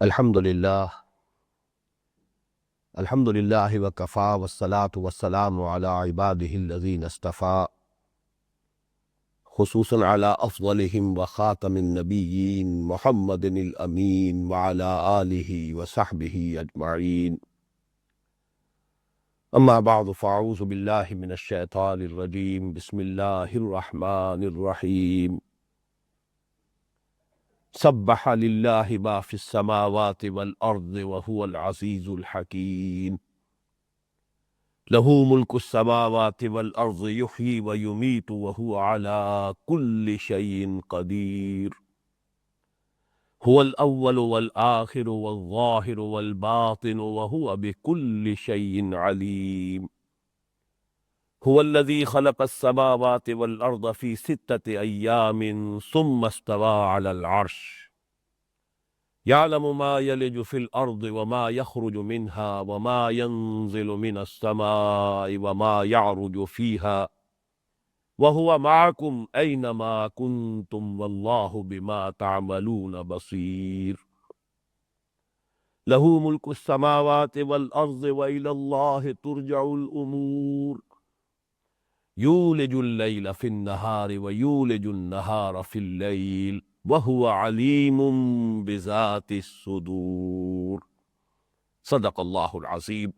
الحمد للہ وکفا والصلاة والسلام علی عبادہ الذین اصطفیٰ خصوصاً علی افضلہم وخاتم النبیین محمد الامین وعلی آلہ وصحبہ اجمعین اما بعد فاعوذ باللہ من الشیطان الرجیم بسم اللہ الرحمن الرحیم سبح للہ ما فی السماوات والارض وهو العزیز الحکیم لہ ملک السماوات والارض یحیی ویمیت وہو علی کل شیء قدیر هو الاول والآخر والظاہر والباطن وهو بكل شیء علیم هو الذی خلق السماوات والارض فی ستة ایام ثم استوى علی العرش يعلم ما يلج في الأرض وما يخرج منها وما ينزل من السماء وما يعرج فيها وهو معكم أينما كنتم والله بما تعملون بصير له ملك السماوات والأرض وإلى الله ترجع الأمور يولج الليل في النهار ويولج النهار في الليل وهو علیم بذات الصدور صدق اللہ العظیم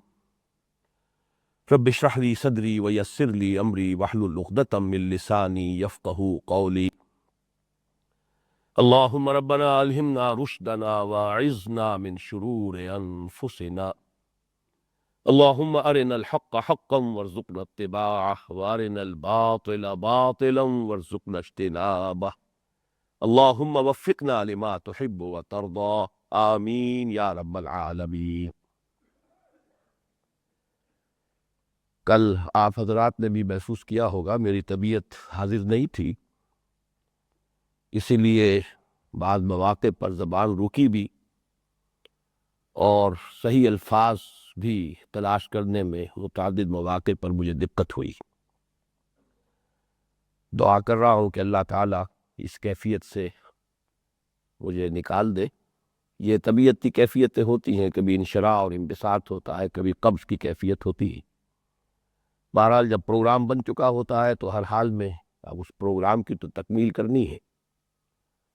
رب اشرح لي صدری ویسر لي امری واحلل عقدۃ من لسانی یفقہوا قولی اللہم ربنا الہمنا رشدنا واعذنا من شرور انفسنا اللہم ارنا الحق حقا وارزقنا اتباعہ وارنا الباطل باطلا وارزقنا اجتنابہ اللہم وفقنا لما تحب وترضى آمین یا رب العالمین۔ کل آپ حضرات نے بھی محسوس کیا ہوگا میری طبیعت حاضر نہیں تھی، اسی لیے بعض مواقع پر زبان رکی بھی اور صحیح الفاظ بھی تلاش کرنے میں متعدد مواقع پر مجھے دقت ہوئی۔ دعا کر رہا ہوں کہ اللہ تعالیٰ اس کیفیت سے مجھے نکال دے۔ یہ طبیعت کی کیفیتیں ہوتی ہیں، کبھی انشراح اور انبساط ہوتا ہے، کبھی قبض کی کیفیت ہوتی ہے۔ بہرحال جب پروگرام بن چکا ہوتا ہے تو ہر حال میں اب اس پروگرام کی تو تکمیل کرنی ہے،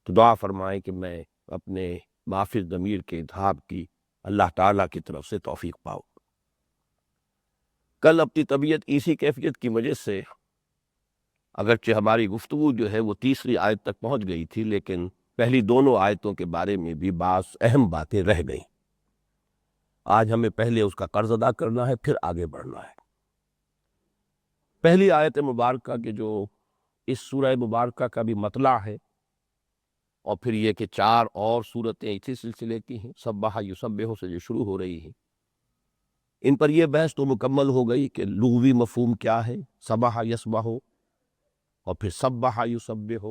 تو دعا فرمائیں کہ میں اپنے معافی ضمیر کے اذہاب کی اللہ تعالیٰ کی طرف سے توفیق پاؤں۔ کل اپنی طبیعت اسی کیفیت کی وجہ سے اگرچہ ہماری گفتگو جو ہے وہ تیسری آیت تک پہنچ گئی تھی، لیکن پہلی دونوں آیتوں کے بارے میں بھی بعض اہم باتیں رہ گئیں۔ آج ہمیں پہلے اس کا قرض ادا کرنا ہے، پھر آگے بڑھنا ہے۔ پہلی آیت مبارکہ کے جو اس سورہ مبارکہ کا بھی مطلع ہے، اور پھر یہ کہ چار اور سورتیں اسی سلسلے کی ہیں، سبح یسبح سے جو شروع ہو رہی ہیں، ان پر یہ بحث تو مکمل ہو گئی کہ لغوی مفہوم کیا ہے سبح یسبح، اور پھر سبح یسبح،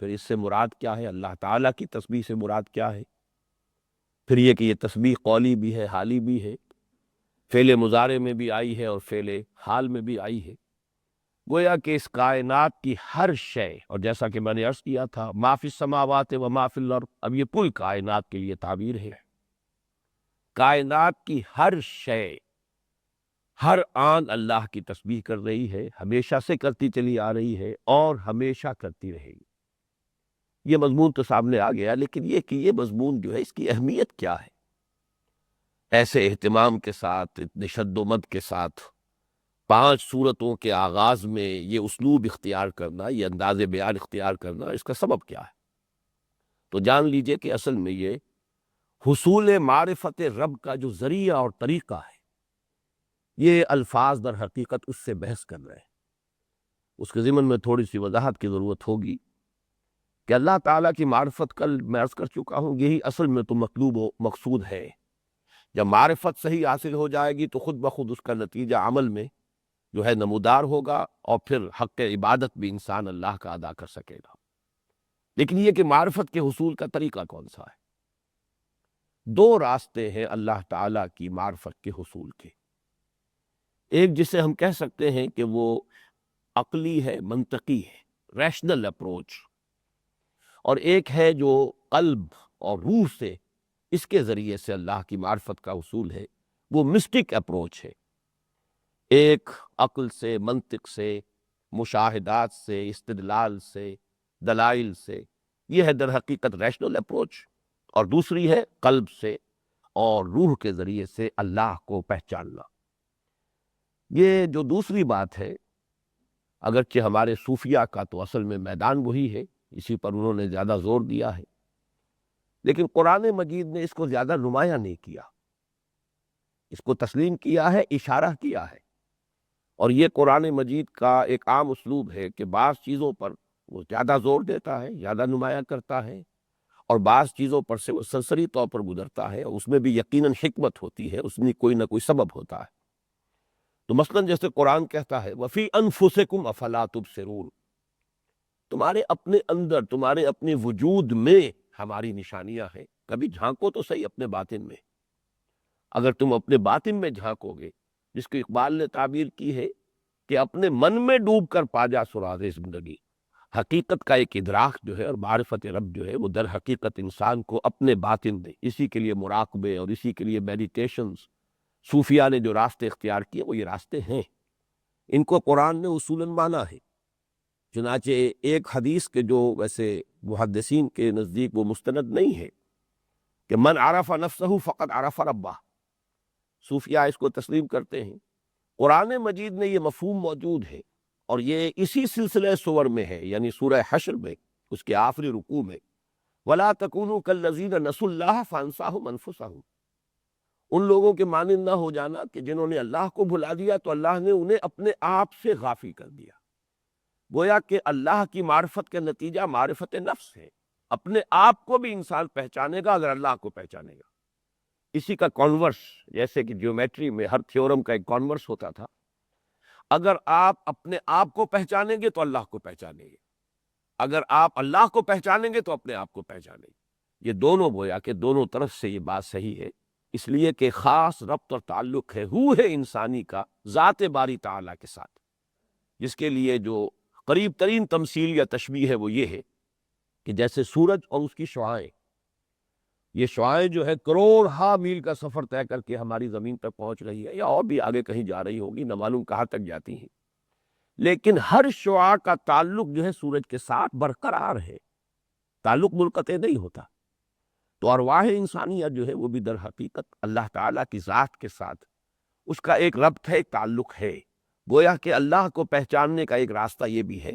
پھر اس سے مراد کیا ہے، اللہ تعالیٰ کی تسبیح سے مراد کیا ہے، پھر یہ کہ یہ تسبیح قولی بھی ہے حالی بھی ہے، فعل مضارع میں بھی آئی ہے اور فعل حال میں بھی آئی ہے۔ گویا کہ اس کائنات کی ہر شے، اور جیسا کہ میں نے عرض کیا تھا ما فی السماوات و ما فی الارض، اب یہ کل کائنات کے لیے تعبیر ہے۔ کائنات کی ہر شے ہر آن اللہ کی تسبیح کر رہی ہے، ہمیشہ سے کرتی چلی آ رہی ہے اور ہمیشہ کرتی رہے گی۔ یہ مضمون تو سامنے آ گیا، لیکن یہ کہ یہ مضمون جو ہے اس کی اہمیت کیا ہے، ایسے اہتمام کے ساتھ، اتنے شد و مد کے ساتھ 5 سورتوں کے آغاز میں یہ اسلوب اختیار کرنا، یہ انداز بیان اختیار کرنا، اس کا سبب کیا ہے؟ تو جان لیجئے کہ اصل میں یہ حصول معرفت رب کا جو ذریعہ اور طریقہ ہے، یہ الفاظ در حقیقت اس سے بحث کر رہے ہیں۔ اس کے ضمن میں تھوڑی سی وضاحت کی ضرورت ہوگی کہ اللہ تعالیٰ کی معرفت کل میں عرض کر چکا ہوں، یہی اصل میں تو مطلوب و مقصود ہے۔ جب معرفت صحیح حاصل ہو جائے گی تو خود بخود اس کا نتیجہ عمل میں جو ہے نمودار ہوگا، اور پھر حق عبادت بھی انسان اللہ کا ادا کر سکے گا۔ لیکن یہ کہ معرفت کے حصول کا طریقہ کون سا ہے؟ 2 راستے ہیں اللہ تعالیٰ کی معرفت کے حصول کے۔ ایک جسے ہم کہہ سکتے ہیں کہ وہ عقلی ہے، منطقی ہے، ریشنل اپروچ، اور ایک ہے جو قلب اور روح سے اس کے ذریعے سے اللہ کی معرفت کا حصول ہے، وہ مسٹک اپروچ ہے۔ ایک عقل سے، منطق سے، مشاہدات سے، استدلال سے، دلائل سے، یہ ہے در حقیقت ریشنل اپروچ، اور دوسری ہے قلب سے اور روح کے ذریعے سے اللہ کو پہچاننا۔ یہ جو دوسری بات ہے، اگرچہ ہمارے صوفیہ کا تو اصل میں میدان وہی ہے، اسی پر انہوں نے زیادہ زور دیا ہے، لیکن قرآن مجید نے اس کو زیادہ نمایاں نہیں کیا، اس کو تسلیم کیا ہے، اشارہ کیا ہے۔ اور یہ قرآن مجید کا ایک عام اسلوب ہے کہ بعض چیزوں پر وہ زیادہ زور دیتا ہے، زیادہ نمایاں کرتا ہے، اور بعض چیزوں پر سے وہ سرسری طور پر گزرتا ہے، اور اس میں بھی یقیناً حکمت ہوتی ہے، اس میں کوئی نہ کوئی سبب ہوتا ہے۔ تو مثلا جیسے قرآن کہتا ہے وَفِي أَنفُسِكُمْ أَفَلَا تُبْصِرُونَ، تمہارے اپنے اندر، تمہارے اپنے وجود میں ہماری نشانیاں ہیں، کبھی جھانکو تو صحیح اپنے باطن میں۔ اگر تم اپنے باطن میں جھانکو گے، جس کو اقبال نے تعبیر کی ہے کہ اپنے من میں ڈوب کر پا جا سراغ زندگی، حقیقت کا ایک ادراک جو ہے اور معرفت رب جو ہے وہ در حقیقت انسان کو اپنے باطن دے۔ اسی کے لیے مراقبے اور اسی کے لیے میڈیٹیشنز، صوفیہ نے جو راستے اختیار کیے وہ یہ راستے ہیں، ان کو قرآن نے اصولاً مانا ہے۔ چنانچہ ایک حدیث کے جو ویسے محدثین کے نزدیک وہ مستند نہیں ہے کہ من عرف نفسہ فقط عرف ربہ، صوفیہ اس کو تسلیم کرتے ہیں۔ قرآن مجید میں یہ مفہوم موجود ہے، اور یہ اسی سلسلہ سور میں ہے، یعنی سورہ حشر میں اس کے آخری رکوع میں وَلَا تَكُونُوا كَالَّذِينَ نَسُوا اللَّهَ فَأَنسَاهُمْ أَنفُسَهُمْ، ان لوگوں کے مانند نہ ہو جانا کہ جنہوں نے اللہ کو بھلا دیا تو اللہ نے انہیں اپنے آپ سے غافل کر دیا۔ گویا کہ اللہ کی معرفت کا نتیجہ معرفت نفس ہے، اپنے آپ کو بھی انسان پہچانے گا اگر اللہ کو پہچانے گا۔ اسی کا کانورس، جیسے کہ جیومیٹری میں ہر تھیورم کا ایک کانورس ہوتا تھا، اگر آپ اپنے آپ کو پہچانیں گے تو اللہ کو پہچانیں گے، اگر آپ اللہ کو پہچانیں گے تو اپنے آپ کو پہچانیں گے۔ یہ دونوں گویا کہ دونوں طرف سے یہ بات صحیح ہے، اس لیے کہ خاص ربط اور تعلق ہے روح انسانی کا ذات باری تعالیٰ کے ساتھ، جس کے لیے جو قریب ترین تمثیل یا تشبیہ ہے وہ یہ ہے کہ جیسے سورج اور اس کی شعاعیں، یہ شعاعیں جو ہے کروڑ ہا میل کا سفر طے کر کے ہماری زمین تک پہنچ رہی ہے، یا اور بھی آگے کہیں جا رہی ہوگی، نہ معلوم کہاں تک جاتی ہیں، لیکن ہر شعاع کا تعلق جو ہے سورج کے ساتھ برقرار ہے، تعلق منقطع نہیں ہوتا۔ تو ارواح انسانیہ جو ہے وہ بھی در حقیقت اللہ تعالیٰ کی ذات کے ساتھ اس کا ایک ربط ہے، ایک تعلق ہے۔ گویا کہ اللہ کو پہچاننے کا ایک راستہ یہ بھی ہے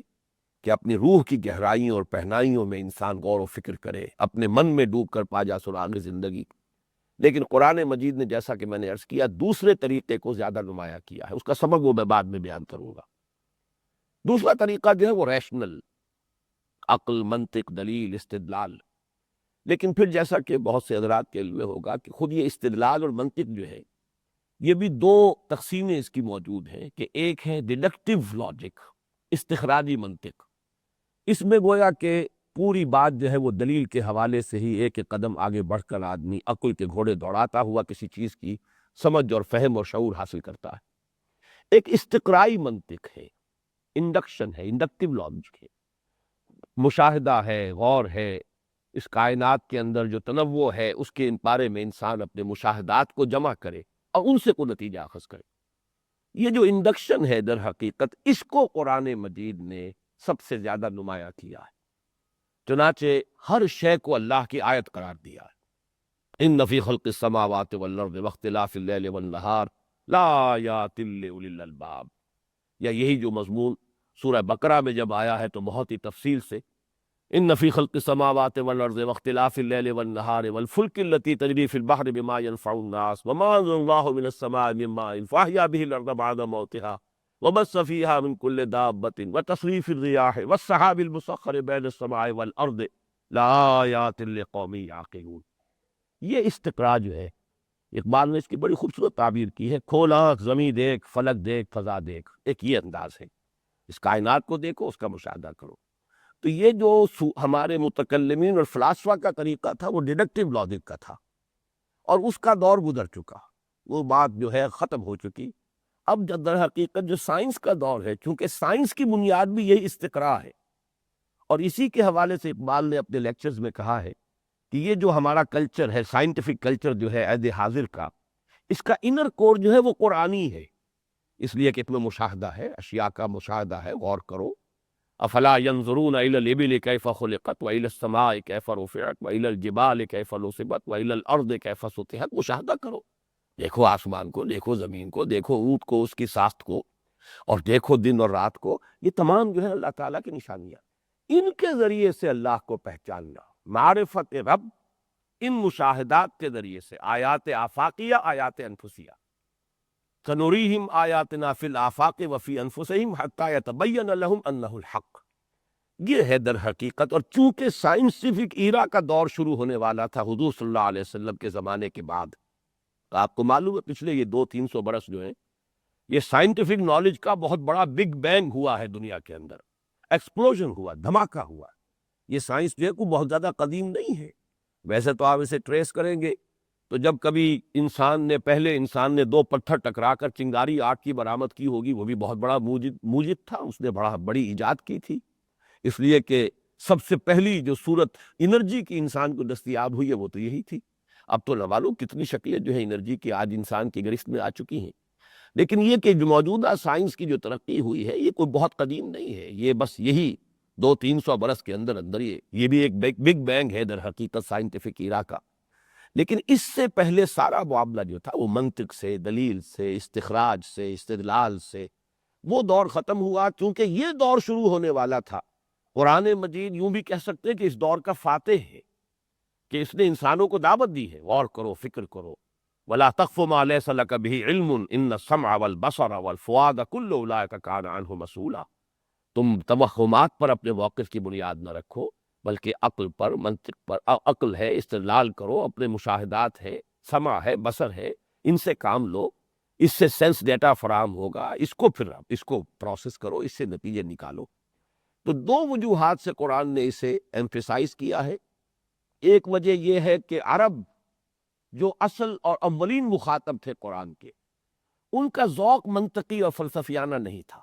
کہ اپنی روح کی گہرائیوں اور پہنائیوں میں انسان غور و فکر کرے، اپنے من میں ڈوب کر پا جا سراغ زندگی۔ لیکن قرآن مجید نے جیسا کہ میں نے عرض کیا دوسرے طریقے کو زیادہ نمایاں کیا ہے، اس کا سبب وہ میں بعد میں بیان کروں گا۔ دوسرا طریقہ جو ہے وہ ریشنل، عقل، منطق، دلیل، استدلال۔ لیکن پھر جیسا کہ بہت سے حضرات کے علم میں ہوگا کہ خود یہ استدلال اور منطق جو ہے یہ بھی دو تقسیمیں اس کی موجود ہیں، کہ ایک ہے ڈیڈکٹیو لاجک، استخراجی منطق، اس میں گویا کہ پوری بات جو ہے وہ دلیل کے حوالے سے ہی ایک ایک قدم آگے بڑھ کر آدمی عقل کے گھوڑے دوڑاتا ہوا کسی چیز کی سمجھ اور فہم اور شعور حاصل کرتا ہے۔ ایک استقرائی منطق ہے، انڈکشن ہے، انڈکٹیو لاجک ہے، مشاہدہ ہے، غور ہے، اس کائنات کے اندر جو تنوع ہے اس کے بارے میں انسان اپنے مشاہدات کو جمع کرے اور ان سے کوئی نتیجہ اخذ کرے۔ یہ جو انڈکشن ہے در حقیقت اس کو قرآن مجید نے سب سے زیادہ نمایاں کیا ہے، چنانچہ ہر شے کو اللہ کی آیت قرار دیا ہے۔ ان فی خلق السماوات والارض واختلاف اللیل والنہار لآیات لأولی الالباب، یا یہی جو مضمون سورہ بقرہ میں جب آیا ہے تو بہت ہی تفصیل سے ان فی خلق السماوات والارض واختلاف اللیل والنہار والفلک التی تجری فی البحر بما ينفع الناس وما انزل اللہ من السماء من ماء فاحیا به الارض بعد موتها وبث فيها من كل دابة وتصريف الرياح والسحاب المسخر بين السماء والارض لآیات لقوم یعقلون۔ یہ استقراء جو ہے اقبال نے اس کی بڑی خوبصورت تعبیر کی ہے، کھول آنکھ زمیں دیکھ، فلک دیکھ، فضا دیکھ، ایک یہ انداز ہے، اس کائنات کو دیکھو، اس کا مشاہدہ کرو۔ تو یہ جو ہمارے متکلمین اور فلاسفہ کا طریقہ تھا وہ ڈیڈکٹیو لاجک کا تھا، اور اس کا دور گزر چکا، وہ بات جو ہے ختم ہو چکی۔ اب جب در حقیقت جو سائنس کا دور ہے، چونکہ سائنس کی بنیاد بھی یہی استقراء ہے، اور اسی کے حوالے سے اقبال نے اپنے لیکچرز میں کہا ہے کہ یہ جو ہمارا کلچر ہے، سائنٹیفک کلچر جو ہے عہد حاضر کا، اس کا انر کور جو ہے وہ قرآنی ہے، اس لیے کہ اس میں مشاہدہ ہے، اشیاء کا مشاہدہ ہے، غور کرو۔ افلا ينظرون الى الابل كيف خلقت والى السماء كيف رفعت والى الجبال كيف نصبت والى الارض كيف سطحت، مشاہدہ کرو، دیکھو آسمان کو، دیکھو زمین کو، دیکھو اونٹ کو، اس کی ساخت کو، اور دیکھو دن اور رات کو، یہ تمام جو ہے اللہ تعالیٰ کی نشانیاں، ان کے ذریعے سے اللہ کو پہچاننا، معرفت رب ان مشاہدات کے ذریعے سے، آیات آفاقیہ، آیات انفسیہ، سنریہم آیاتنا فی الآفاق وفی انفسہم حتی یتبین لہم انہ الحق، یہ ہے در حقیقت۔ اور چونکہ سائنسیفک ایرا کا دور شروع ہونے والا تھا حضور صلی اللہ علیہ وسلم کے زمانے کے بعد، آپ کو معلوم ہے پچھلے یہ 200-300 برس جو ہیں، یہ سائنٹیفک نالج کا بہت بڑا بگ بینگ ہوا ہے دنیا کے اندر، ایکسپلوژن ہوا، دھماکہ ہوا۔ یہ سائنس جو ہے کوئی بہت زیادہ قدیم نہیں ہے، ویسے تو آپ اسے ٹریس کریں گے تو جب کبھی پہلے انسان نے 2 پتھر ٹکرا کر چنگاری آگ کی برآمد کی ہوگی، وہ بھی بہت بڑا موجد تھا، اس نے بڑی ایجاد کی تھی، اس لیے کہ سب سے پہلی جو صورت انرجی کی انسان کو دستیاب ہوئی ہے وہ تو یہی تھی۔ اب تو نہ معلوم کتنی شکلیں جو ہے انرجی کی آج انسان کی گرفت میں آ چکی ہیں، لیکن یہ کہ جو موجودہ سائنس کی جو ترقی ہوئی ہے یہ کوئی بہت قدیم نہیں ہے، یہ بس یہی 200-300 برس کے اندر اندر یہ بھی ایک بگ بینگ ہے در حقیقت سائنٹیفک ایرا کا۔ لیکن اس سے پہلے سارا معاملہ جو تھا وہ منطق سے، دلیل سے، استخراج سے، استدلال سے، وہ دور ختم ہوا۔ چونکہ یہ دور شروع ہونے والا تھا، قرآن مجید یوں بھی کہہ سکتے کہ اس دور کا فاتح ہے، کہ اس نے انسانوں کو دعوت دی ہے، غور کرو، فکر کرو، وَلَا تَقْفُ مَا لَيْسَ لَكَ بِهِ عِلْمٌ إِنَّ السَّمْعَ وَالْبَصَرَ وَالْفُؤَادَ كُلُّ أُولَٰئِكَ كَانَ عَنْهُ مسؤولا۔ تم توہمات پر اپنے موقف کی بنیاد نہ رکھو، بلکہ عقل پر، منطق پر، عقل ہے، استدلال کرو، اپنے مشاہدات ہے، سمع ہے، بصر ہے، ان سے کام لو، اس سے سینس ڈیٹا فراہم ہوگا، اس کو پروسیس کرو، اس سے نتیجے نکالو۔ تو 2 وجوہات سے قرآن نے اسے ایمفیسائز کیا ہے۔ ایک وجہ یہ ہے کہ عرب جو اصل اور اولین مخاطب تھے قرآن کے، ان کا ذوق منطقی اور فلسفیانہ نہیں تھا،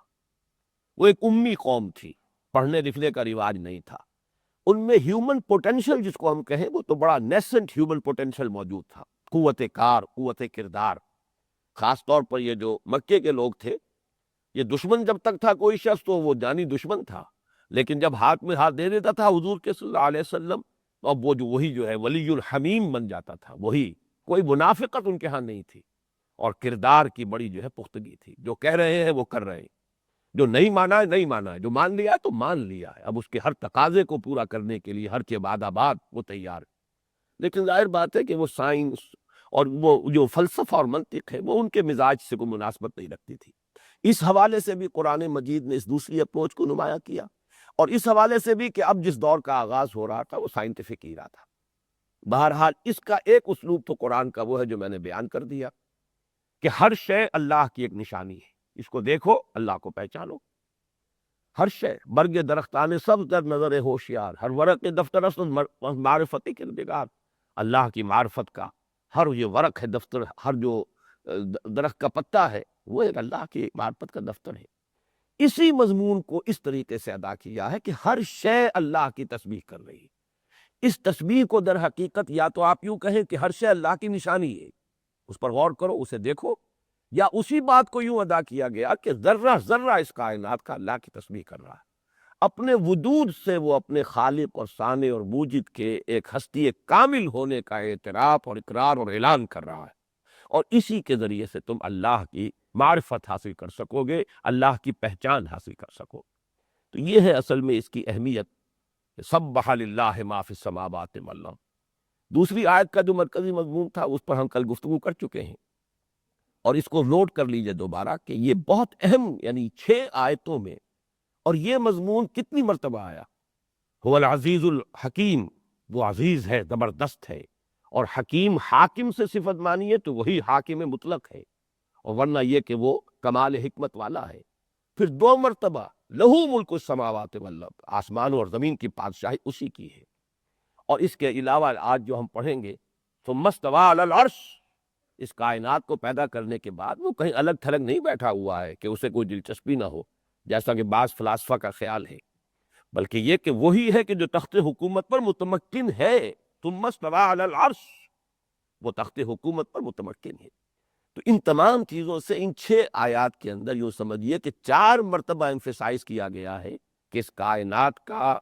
وہ ایک امی قوم تھی، پڑھنے لکھنے کا رواج نہیں تھا، ان میں ہیومن پوٹینشل جس کو ہم کہیں وہ تو بڑا نیسنٹ ہیومن پوٹینشل موجود تھا، قوت کار، قوت کردار۔ خاص طور پر یہ جو مکے کے لوگ تھے، یہ دشمن جب تک تھا کوئی شخص تو وہ جانی دشمن تھا، لیکن جب ہاتھ میں ہاتھ دے دیتا تھا حضور کے صلی اللہ علیہ وسلم، اب وہی جو ہے ولی الحمیم بن جاتا تھا، وہی، کوئی منافقت ان کے ہاں نہیں تھی، اور کردار کی بڑی جو ہے پختگی تھی، جو کہہ رہے ہیں وہ کر رہے ہیں، جو نہیں مانا ہے نہیں مانا ہے، جو مان لیا ہے تو مان لیا ہے، اب اس کے ہر تقاضے کو پورا کرنے کے لیے ہر کے بعد آباد وہ تیار ہے۔ لیکن ظاہر بات ہے کہ وہ سائنس اور وہ جو فلسفہ اور منطق ہے وہ ان کے مزاج سے کوئی مناسبت نہیں رکھتی تھی۔ اس حوالے سے بھی قرآن مجید نے اس دوسری اپروچ کو نمایاں کیا، اور اس حوالے سے بھی کہ اب جس دور کا آغاز ہو رہا تھا وہ سائنٹیفک ایرا تھا۔ بہرحال اس کا ایک اسلوب تو قرآن کا وہ ہے جو میں نے بیان کر دیا، کہ ہر شے اللہ کی ایک نشانی ہے، اس کو دیکھو، اللہ کو پہچانو۔ ہر شے، برگ درختان سب در نظر ہوشیار، ہر ورق دفتر است معرفت کردگار، اللہ کی معرفت کا ہر یہ ورق ہے دفتر، ہر جو درخت کا پتا ہے وہ ایک اللہ کی معرفت کا دفتر ہے۔ اسی مضمون کو اس طریقے سے ادا کیا ہے کہ ہر شے اللہ کی تسبیح کر رہی ہے۔ اس تسبیح کو در حقیقت یا تو آپ یوں کہیں کہ ہر شے اللہ کی نشانی ہے، اس پر غور کرو، اسے دیکھو، یا اسی بات کو یوں ادا کیا گیا کہ ذرہ ذرہ اس کائنات کا اللہ کی تسبیح کر رہا ہے، اپنے وجود سے وہ اپنے خالق اور صانع اور موجد کے ایک ہستی کامل ہونے کا اعتراف اور اقرار اور اعلان کر رہا ہے، اور اسی کے ذریعے سے تم اللہ کی معرفت حاصل کر سکو گے، اللہ کی پہچان حاصل کر سکو۔ تو یہ ہے اصل میں اس کی اہمیت، سبح للہ ما فی السماوات والارض۔ دوسری آیت کا جو مرکزی مضمون تھا اس پر ہم کل گفتگو کر چکے ہیں، اور اس کو نوٹ کر لیجئے دوبارہ کہ یہ بہت اہم، یعنی 6 آیتوں میں، اور یہ مضمون کتنی مرتبہ آیا۔ هو العزیز الحکیم، وہ عزیز ہے، زبردست ہے، اور حکیم، حاکم سے صفت مانیے تو وہی حاکم مطلق ہے، اور ورنہ یہ کہ وہ کمال حکمت والا ہے۔ پھر 2 مرتبہ لہو ملک السماوات والارض، آسمانوں اور زمین کی بادشاہی اسی کی ہے۔ اور اس کے علاوہ آج جو ہم پڑھیں گے، ثم استوى علی العرش، اس کائنات کو پیدا کرنے کے بعد وہ کہیں الگ تھلگ نہیں بیٹھا ہوا ہے کہ اسے کوئی دلچسپی نہ ہو، جیسا کہ بعض فلاسفہ کا خیال ہے، بلکہ یہ کہ وہی ہے کہ جو تخت حکومت پر متمکن ہے، ثم استوى علی العرش، وہ تخت حکومت پر متمکن ہے۔ تو ان تمام چیزوں سے ان 6 آیات کے اندر یوں سمجھیے کہ 4 مرتبہ ایمفیسائز کیا گیا ہے کہ اس کائنات کا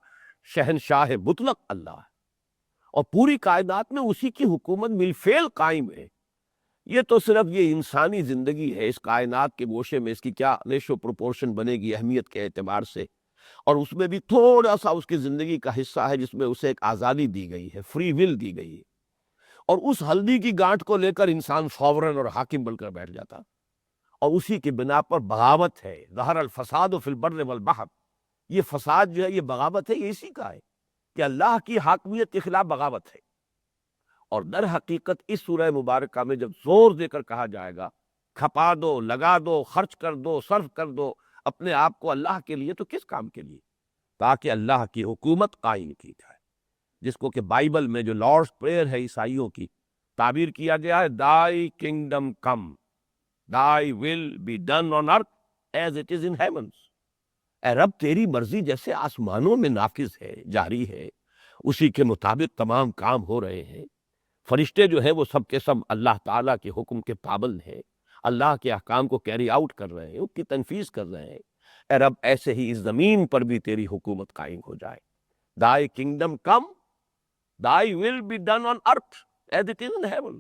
شہنشاہ مطلق اللہ ہے، اور پوری کائنات میں اسی کی حکومت بالفعل قائم ہے۔ یہ تو صرف یہ انسانی زندگی ہے، اس کائنات کے گوشے میں اس کی کیا ریشو پروپورشن بنے گی اہمیت کے اعتبار سے، اور اس میں بھی تھوڑا سا اس کی زندگی کا حصہ ہے جس میں اسے ایک آزادی دی گئی ہے، فری ول دی گئی ہے، اور اس ہلدی کی گانٹھ کو لے کر انسان سوورن اور حاکم بن کر بیٹھ جاتا، اور اسی کی بنا پر بغاوت ہے۔ ظہر الفساد فی البر والبحر، یہ فساد جو ہے، یہ بغاوت ہے، یہ اسی کا ہے کہ اللہ کی حاکمیت کے خلاف بغاوت ہے۔ اور در حقیقت اس سورہ مبارکہ میں جب زور دے کر کہا جائے گا کھپا دو، لگا دو، خرچ کر دو، صرف کر دو اپنے آپ کو اللہ کے لیے، تو کس کام کے لیے؟ تاکہ اللہ کی حکومت قائم کی جائے، جس کو کہ بائبل میں جو لارڈس پریئر ہے عیسائیوں کی، تعبیر کیا گیا ہے دائی kingdom come, thy will be done on earth as it is in heavens. اے رب، تیری مرضی جیسے آسمانوں میں نافذ ہے، جاری ہے، اسی کے مطابق تمام کام ہو رہے ہیں۔ فرشتے جو ہیں وہ سب کے سب اللہ تعالیٰ کے حکم کے پابند ہیں، اللہ کے احکام کو کیری آؤٹ کر رہے ہیں، اس کی تنفیذ کر رہے ہیں۔ اے رب، ایسے ہی اس زمین پر بھی تیری حکومت قائم ہو جائے۔ Thy kingdom come, thy will be done on earth as it is in heaven۔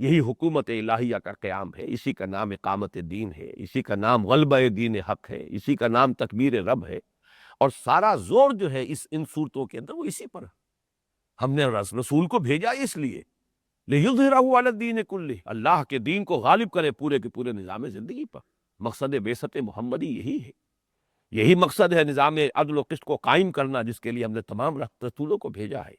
یہی حکومت الہیہ کا قیام ہے، اسی کا نام اقامت دین ہے، اسی کا نام غلبہ دین حق ہے، اسی کا نام تکبیر رب ہے، اور سارا زور جو ہے ان صورتوں کے اندر وہ اسی پر ہے۔ ہم نے رسول کو بھیجا اس لیے لِيُظْهِرَهُ عَلَى الدِّينِ كُلِّهِ، اللہ کے دین کو غالب کرے پورے کے پورے نظام زندگی پر۔ مقصد بعثت محمدی یہی ہے، یہی مقصد ہے نظام عدل و قسط کو قائم کرنا، جس کے لیے ہم نے تمام رسولوں کو بھیجا ہے۔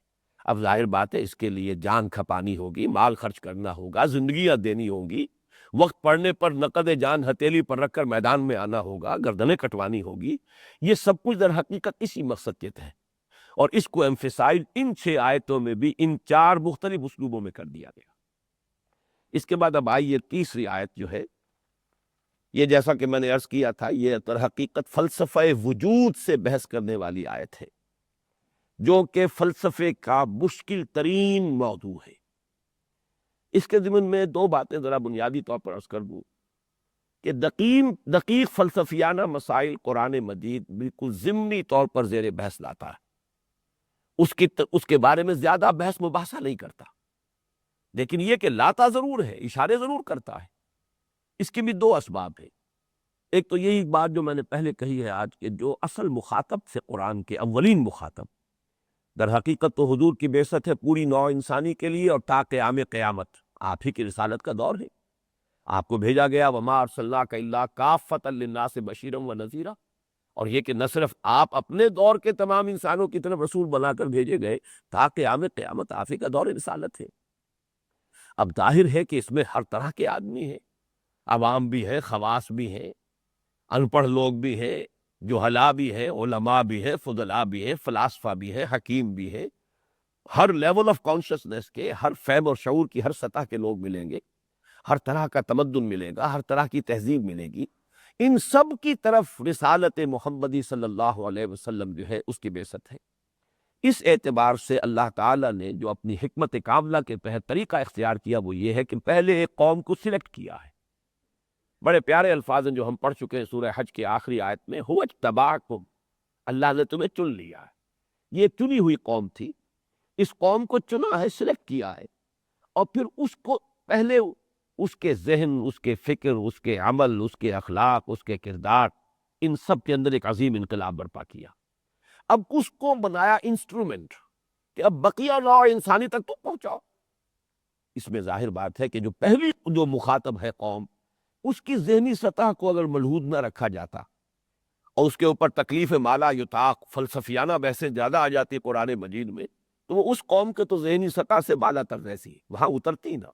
اب ظاہر بات ہے اس کے لیے جان کھپانی ہوگی، مال خرچ کرنا ہوگا، زندگیاں دینی ہوں گی، وقت پڑنے پر نقد جان ہتھیلی پر رکھ کر میدان میں آنا ہوگا، گردنیں کٹوانی ہوگی۔ یہ سب کچھ در حقیقت اسی مقصد کے تحت، اور اس کو ایمفیسائز ان 6 آیتوں میں بھی ان 4 مختلف اسلوبوں میں کر دیا گیا۔ اس کے بعد اب آئیے تیسری آیت جو ہے، یہ جیسا کہ میں نے عرض کیا تھا، یہ در حقیقت فلسفہ وجود سے بحث کرنے والی آیت ہے، جو کہ فلسفے کا مشکل ترین موضوع ہے۔ اس کے ضمن میں 2 باتیں ذرا بنیادی طور پر عرض کر دوں کہ دقیق فلسفیانہ مسائل قرآن مجید بالکل ضمنی طور پر زیر بحث لاتا ہے، اس کے بارے میں زیادہ بحث مباحثہ نہیں کرتا، لیکن یہ کہ لاتا ضرور ہے، اشارے ضرور کرتا ہے۔ اس کے بھی 2 اسباب ہیں۔ ایک تو یہی بات جو میں نے پہلے کہی ہے آج، کہ جو اصل مخاطب سے قرآن کے اولین مخاطب، در حقیقت تو حضور کی بعثت ہے پوری نوع انسانی کے لیے، اور تا قیام قیامت آپ ہی کی رسالت کا دور ہے۔ آپ کو بھیجا گیا وما ارسلناک الا کافۃ للناس بشیرا ونذیرا، اور یہ کہ نہ صرف آپ اپنے دور کے تمام انسانوں کی طرف رسول بنا کر بھیجے گئے، تا قیام قیامت آپ ہی کا دور رسالت ہے۔ اب ظاہر ہے کہ اس میں ہر طرح کے آدمی ہیں، عوام بھی ہیں، خواص بھی ہیں، ان پڑھ لوگ بھی ہیں، جہلاء بھی ہیں، علماء بھی ہیں، فضلاء بھی ہیں، فلاسفہ بھی ہیں، حکیم بھی ہیں، ہر لیول آف کانشسنس کے، ہر فہم اور شعور کی ہر سطح کے لوگ ملیں گے، ہر طرح کا تمدن ملے گا، ہر طرح کی تہذیب ملے گی۔ ان سب کی طرف رسالت محمدی صلی اللہ علیہ وسلم جو ہے اس کی بعثت ہے۔ اس اعتبار سے اللہ تعالیٰ نے جو اپنی حکمت کاملہ کے تحت طریقہ اختیار کیا وہ یہ ہے کہ پہلے ایک قوم کو سلیکٹ کیا ہے۔ بڑے پیارے الفاظ ہیں جو ہم پڑھ چکے ہیں سورہ حج کی آخری آیت میں، هو اجتباکم، اللہ نے تمہیں چن لیا ہے۔ یہ چنی ہوئی قوم تھی، اس قوم کو چنا ہے، سلیکٹ کیا ہے، اور پھر اس کو پہلے اس کے ذہن، اس کے فکر، اس کے عمل، اس کے اخلاق، اس کے کردار، ان سب کے اندر ایک عظیم انقلاب برپا کیا۔ اب اس کو بنایا انسٹرومنٹ کہ اب بقیہ نوع انسانی تک تو پہنچاؤ۔ اس میں ظاہر بات ہے کہ جو مخاطب ہے قوم، اس کی ذہنی سطح کو اگر ملحوظ نہ رکھا جاتا اور اس کے اوپر تکلیف مالا یطاق فلسفیانہ بحثیں زیادہ آ جاتی قرآن مجید میں، تو وہ اس قوم کے تو ذہنی سطح سے بالا تر رہتی، وہاں اترتی نہ،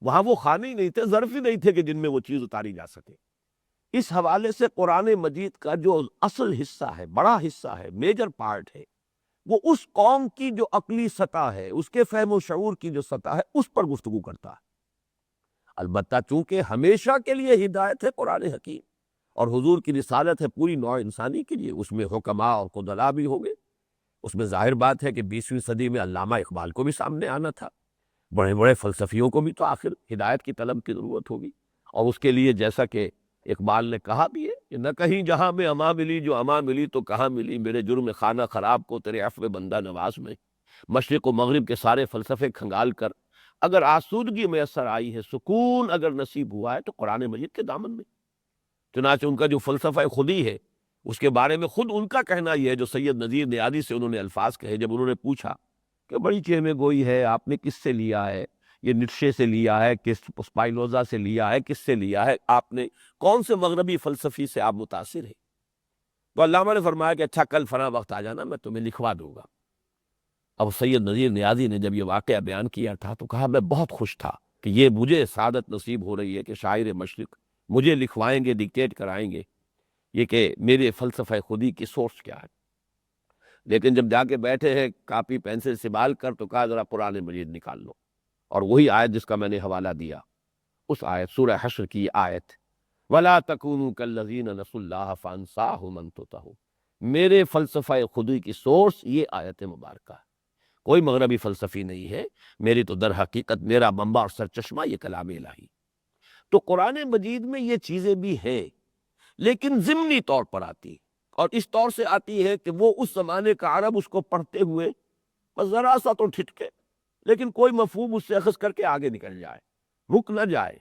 وہاں وہ خانے ہی نہیں تھے، ظرف ہی نہیں تھے کہ جن میں وہ چیز اتاری جا سکے۔ اس حوالے سے قرآن مجید کا جو اصل حصہ ہے، بڑا حصہ ہے، میجر پارٹ ہے، وہ اس قوم کی جو عقلی سطح ہے، اس کے فہم و شعور کی جو سطح ہے، اس پر گفتگو کرتا ہے۔ البتہ چونکہ ہمیشہ کے لیے ہدایت ہے قرآن حکیم، اور حضور کی رسالت ہے پوری نوع انسانی کے لیے، اس میں حکماء اور فضلاء بھی ہوں گے، اس میں ظاہر بات ہے کہ 20ویں صدی میں علامہ اقبال کو بھی سامنے آنا تھا، بڑے بڑے فلسفیوں کو بھی تو آخر ہدایت کی طلب کی ضرورت ہوگی، اور اس کے لیے جیسا کہ اقبال نے کہا بھی ہے کہ نہ کہیں جہاں میں اما ملی، جو اما ملی تو کہاں ملی، میرے جرم خانہ خراب کو تیرے عفو بندہ نواز میں، مشرق و مغرب کے سارے فلسفے کھنگال کر اگر آسودگی میسر آئی ہے، سکون اگر نصیب ہوا ہے تو قرآن مجید کے دامن میں۔ چنانچہ ان کا جو فلسفہ خودی ہے اس کے بارے میں خود ان کا کہنا یہ ہے، جو سید نذیر نیازی سے انہوں نے الفاظ کہے جب انہوں نے پوچھا کہ بڑی چہمے گوئی ہے، آپ نے کس سے لیا ہے، یہ نیٹشے سے لیا ہے، کس اسپائنوزا سے لیا ہے، کس سے لیا ہے، آپ نے کون سے مغربی فلسفی سے آپ متاثر ہیں؟ تو علامہ نے فرمایا کہ اچھا کل فلاں وقت آ جانا، میں تمہیں لکھوا دوں گا۔ اب سید نذیر نیازی نے جب یہ واقعہ بیان کیا تھا تو کہا میں بہت خوش تھا کہ یہ مجھے سعادت نصیب ہو رہی ہے کہ شاعر مشرق مجھے لکھوائیں گے، ڈکٹیٹ کرائیں گے یہ کہ میرے فلسفہ خودی کی سورس کیا ہے۔ لیکن جب جا کے بیٹھے ہیں کاپی پینسل سنبھال کر تو کہا ذرا قرآن مجید نکال لو، اور وہی آیت جس کا میں نے حوالہ دیا، اس آیت سورہ حشر کی آیت وَلَا تَكُونُوا كَالَّذِينَ نَسُوا اللَّهَ فَأَنسَاهُمْ أَنفُسَهُمْ، میرے فلسفہ خودی کی سورس یہ آیت مبارکہ ہے، کوئی مغربی فلسفی نہیں ہے، میری تو در حقیقت میرا منبع اور سرچشمہ یہ کلام الہی۔ تو قرآن مجید میں یہ چیزیں بھی ہیں لیکن ضمنی طور پر آتی، اور اس طور سے آتی ہے کہ وہ اس زمانے کا عرب اس کو پڑھتے ہوئے بس ذرا سا تو ٹھٹکے، لیکن کوئی مفہوم اس سے اخذ کر کے آگے نکل جائے، رک نہ جائے،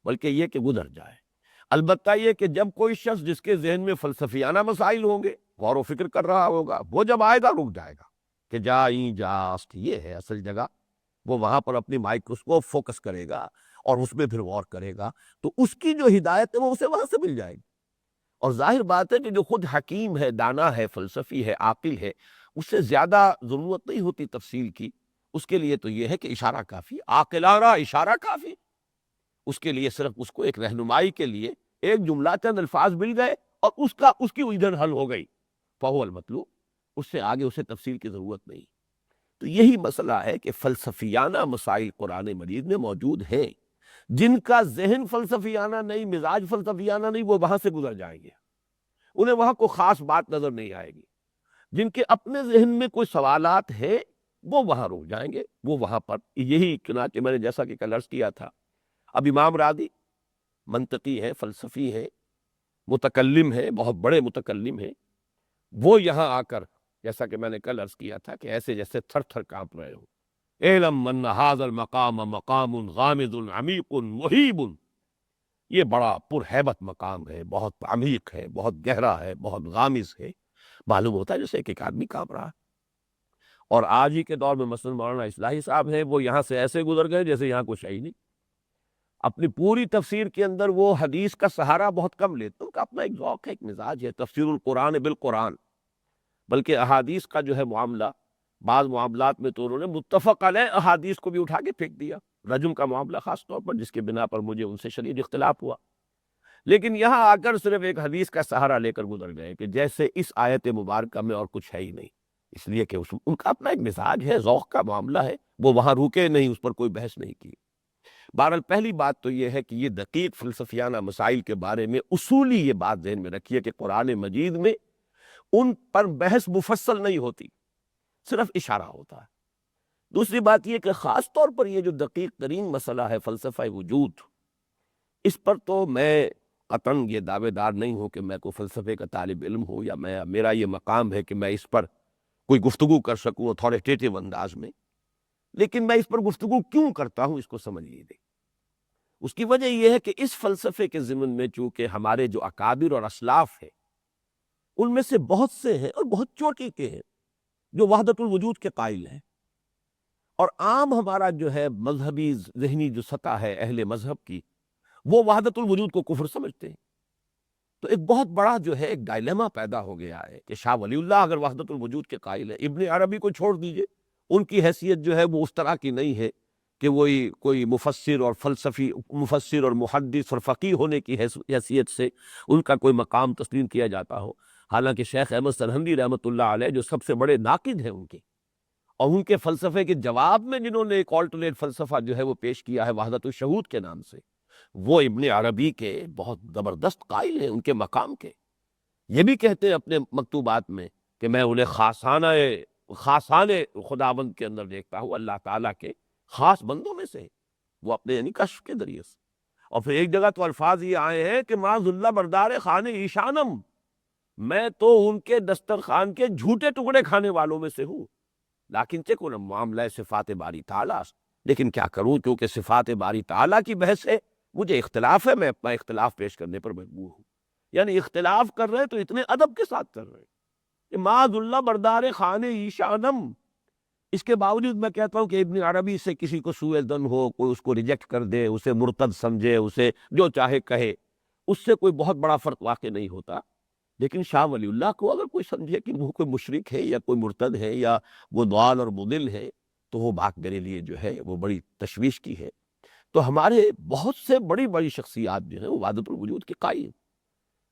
بلکہ یہ کہ گزر جائے۔ البتہ یہ کہ جب کوئی شخص جس کے ذہن میں فلسفیانہ مسائل ہوں گے، غور و فکر کر رہا ہوگا، وہ جب آئے گا رک جائے گا کہ جائیں جاست یہ ہے اصل جگہ، وہ وہاں پر اپنی مائکروسکوپ فوکس کرے گا اور اس میں پھر غور کرے گا، تو اس کی جو ہدایت ہے وہ اسے وہاں سے مل جائے گی۔ اور ظاہر بات ہے کہ جو خود حکیم ہے، دانا ہے، فلسفی ہے، عاقل ہے، اس سے زیادہ ضرورت نہیں ہوتی تفصیل کی، اس کے لیے تو یہ ہے کہ اشارہ کافی، عاقلانہ اشارہ کافی، اس کے لیے صرف اس کو ایک رہنمائی کے لیے ایک جملہ چند الفاظ مل گئے اور اس کی الجھن حل ہو گئی، فہو المطلوب، اس سے آگے اسے تفصیل کی ضرورت نہیں۔ تو یہی مسئلہ ہے کہ فلسفیانہ مسائل قرآن مجید میں موجود ہیں، جن کا ذہن فلسفیانہ نہیں، مزاج فلسفیانہ نہیں، وہ وہاں سے گزر جائیں گے، انہیں وہاں کوئی خاص بات نظر نہیں آئے گی۔ جن کے اپنے ذہن میں کوئی سوالات ہیں وہ وہاں رک جائیں گے، وہ وہاں پر یہی، چنانچہ میں نے جیسا کہ کل عرض کیا تھا، اب امام راضی منطقی ہے، فلسفی ہے، متکلم ہے، بہت بڑے متکلم ہیں، وہ یہاں آ کر جیسا کہ میں نے کل عرض کیا تھا کہ ایسے جیسے تھر تھر کانپ رہے ہو، اعلم من ھذا المقام مقام غامض عمیق مہیب، یہ بڑا پرہیبت مقام ہے، بہت عمیق ہے، بہت گہرا ہے، بہت غامض ہے، معلوم ہوتا ہے جیسے ایک آدمی کانپ رہا ہے۔ اور آج ہی کے دور میں مثلا مولانا اصلاحی صاحب ہیں، وہ یہاں سے ایسے گزر گئے جیسے یہاں کچھ ہے ہی نہیں، اپنی پوری تفسیر کے اندر وہ حدیث کا سہارا بہت کم لیتے، ان کا اپنا ایک ذوق ہے، ایک مزاج ہے، تفسیر القرآن بالقرآن، بلکہ احادیث کا جو ہے معاملہ، بعض معاملات میں تو انہوں نے متفق علیہ احادیث کو بھی اٹھا کے پھینک دیا، رجم کا معاملہ خاص طور پر، جس کے بنا پر مجھے ان سے شدید اختلاف ہوا، لیکن یہاں آ کر صرف ایک حدیث کا سہارا لے کر گزر گئے کہ جیسے اس آیت مبارکہ میں اور کچھ ہے ہی نہیں، اس لیے کہ ان کا اپنا ایک مزاج ہے، ذوق کا معاملہ ہے، وہ وہاں رکے نہیں، اس پر کوئی بحث نہیں کی۔ بہرحال پہلی بات تو یہ ہے کہ یہ دقیق فلسفیانہ مسائل کے بارے میں اصولی یہ بات ذہن میں رکھیے کہ قرآن مجید میں ان پر بحث مفصل نہیں ہوتی، صرف اشارہ ہوتا ہے۔ دوسری بات یہ کہ خاص طور پر یہ جو دقیق ترین مسئلہ ہے فلسفہ وجود، اس پر تو میں قطعاً یہ دعوے دار نہیں ہوں کہ میں کوئی فلسفے کا طالب علم ہوں، یا میرا یہ مقام ہے کہ میں اس پر کوئی گفتگو کر سکوں اتھارٹیٹیو انداز میں، لیکن میں اس پر گفتگو کیوں کرتا ہوں اس کو سمجھ لیجیے۔ اس کی وجہ یہ ہے کہ اس فلسفے کے ضمن میں چونکہ ہمارے جو اکابر اور اسلاف ہیں، ان میں سے بہت سے ہیں اور بہت چوٹی کے ہیں جو وحدت الوجود کے قائل ہیں، اور عام ہمارا جو ہے مذہبی ذہنی جو سطح ہے اہل مذہب کی، وہ وحدت الوجود کو کفر سمجھتے ہیں۔ تو ایک بہت بڑا جو ہے ایک ڈائلیما پیدا ہو گیا ہے کہ شاہ ولی اللہ اگر وحدت الوجود کے قائل ہے، ابن عربی کو چھوڑ دیجئے، ان کی حیثیت جو ہے وہ اس طرح کی نہیں ہے کہ وہی کوئی مفسر اور فلسفی، مفسر اور محدث اور فقیہ ہونے کی حیثیت سے ان کا کوئی مقام تسلیم کیا جاتا ہو، حالانکہ شیخ احمد سرہندی رحمۃ اللہ علیہ جو سب سے بڑے ناقد ہیں ان کے، اور ان کے فلسفے کے جواب میں جنہوں نے ایک آلٹرنیٹ فلسفہ جو ہے وہ پیش کیا ہے وحدت الشہود کے نام سے، وہ ابن عربی کے بہت زبردست قائل ہیں ان کے مقام کے، یہ بھی کہتے ہیں اپنے مکتوبات میں کہ میں انہیں خاصانہ خاصان خداوند کے اندر دیکھتا ہوں، اللہ تعالیٰ کے خاص بندوں میں سے ہے وہ، اپنے یعنی کشف کے ذریعے سے۔ اور پھر ایک جگہ تو الفاظ یہ آئے ہیں کہ معاذ اللہ بردار خان ایشانم، میں تو ان کے دسترخوان کے جھوٹے ٹکڑے کھانے والوں میں سے ہوں، لیکن چکو نا معاملہ صفات باری تعالیٰ، لیکن کیا کروں، کیونکہ صفات باری تعالیٰ کی بحث ہے، مجھے اختلاف ہے، میں اپنا اختلاف پیش کرنے پر مجبور ہوں۔ یعنی اختلاف کر رہے تو اتنے ادب کے ساتھ کر رہے کہ معاذ اللہ بردار خان ایشانم۔ اس کے باوجود میں کہتا ہوں کہ ابن عربی سے کسی کو سوء ظن ہو، کوئی اس کو ریجیکٹ کر دے، اسے مرتد سمجھے، اسے جو چاہے کہے، اس سے کوئی بہت بڑا فرق واقع نہیں ہوتا۔ لیکن شاہ ولی اللہ کو اگر کوئی سمجھے کہ وہ کوئی مشرک ہے یا کوئی مرتد ہے یا وہ ضال اور مضل ہے، تو وہ بات میرے لیے جو ہے وہ بڑی تشویش کی ہے۔ تو ہمارے بہت سے بڑی بڑی شخصیات جو ہیں وہ وحدت الوجود کے قائل۔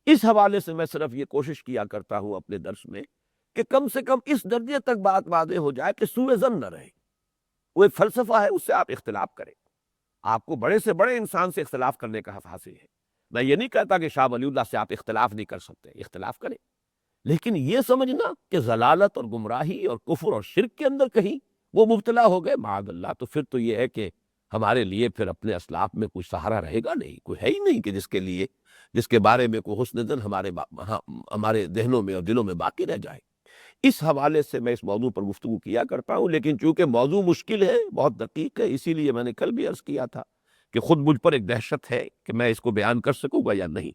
اس حوالے سے میں صرف یہ کوشش کیا کرتا ہوں اپنے درس میں کہ کم سے کم اس درجے تک بات واضح ہو جائے کہ سوء ظن نہ رہے۔ وہ ایک فلسفہ ہے، اس سے آپ اختلاف کریں، آپ کو بڑے سے بڑے انسان سے اختلاف کرنے کا حق حاصل ہے۔ میں یہ نہیں کہتا کہ شاہ ولی اللہ سے آپ اختلاف نہیں کر سکتے، اختلاف کریں، لیکن یہ سمجھنا کہ ضلالت اور گمراہی اور کفر اور شرک کے اندر کہیں وہ مبتلا ہو گئے معاذ اللہ، تو پھر تو یہ ہے کہ ہمارے لیے پھر اپنے اسلاف میں کوئی سہارا رہے گا نہیں، کوئی ہے ہی نہیں کہ جس کے بارے میں کوئی حسن ظن ہمارے ذہنوں میں اور دلوں میں باقی رہ جائے۔ اس حوالے سے میں اس موضوع پر گفتگو کیا کرتا ہوں، لیکن چونکہ موضوع مشکل ہے، بہت دقیق ہے، اسی لیے میں نے کل بھی عرض کیا تھا کہ خود مجھ پر ایک دہشت ہے کہ میں اس کو بیان کر سکوں گا یا نہیں۔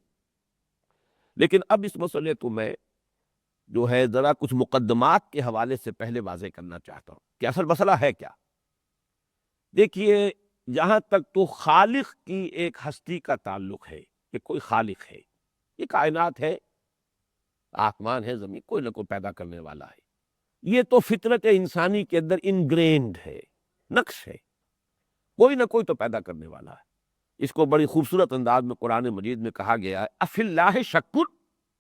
لیکن اب اس مسئلے کو میں جو ہے ذرا کچھ مقدمات کے حوالے سے پہلے واضح کرنا چاہتا ہوں کہ اصل مسئلہ ہے کیا۔ دیکھیے، جہاں تک تو خالق کی ایک ہستی کا تعلق ہے کہ کوئی خالق ہے، یہ کائنات ہے، آسمان ہے، زمین، کوئی نہ کوئی پیدا کرنے والا ہے، یہ تو فطرت انسانی کے اندر انگرینڈ ہے، نقش ہے، کوئی نہ کوئی تو پیدا کرنے والا ہے۔ اس کو بڑی خوبصورت انداز میں قرآن مجید میں کہا گیا ہے، افی اللہ شک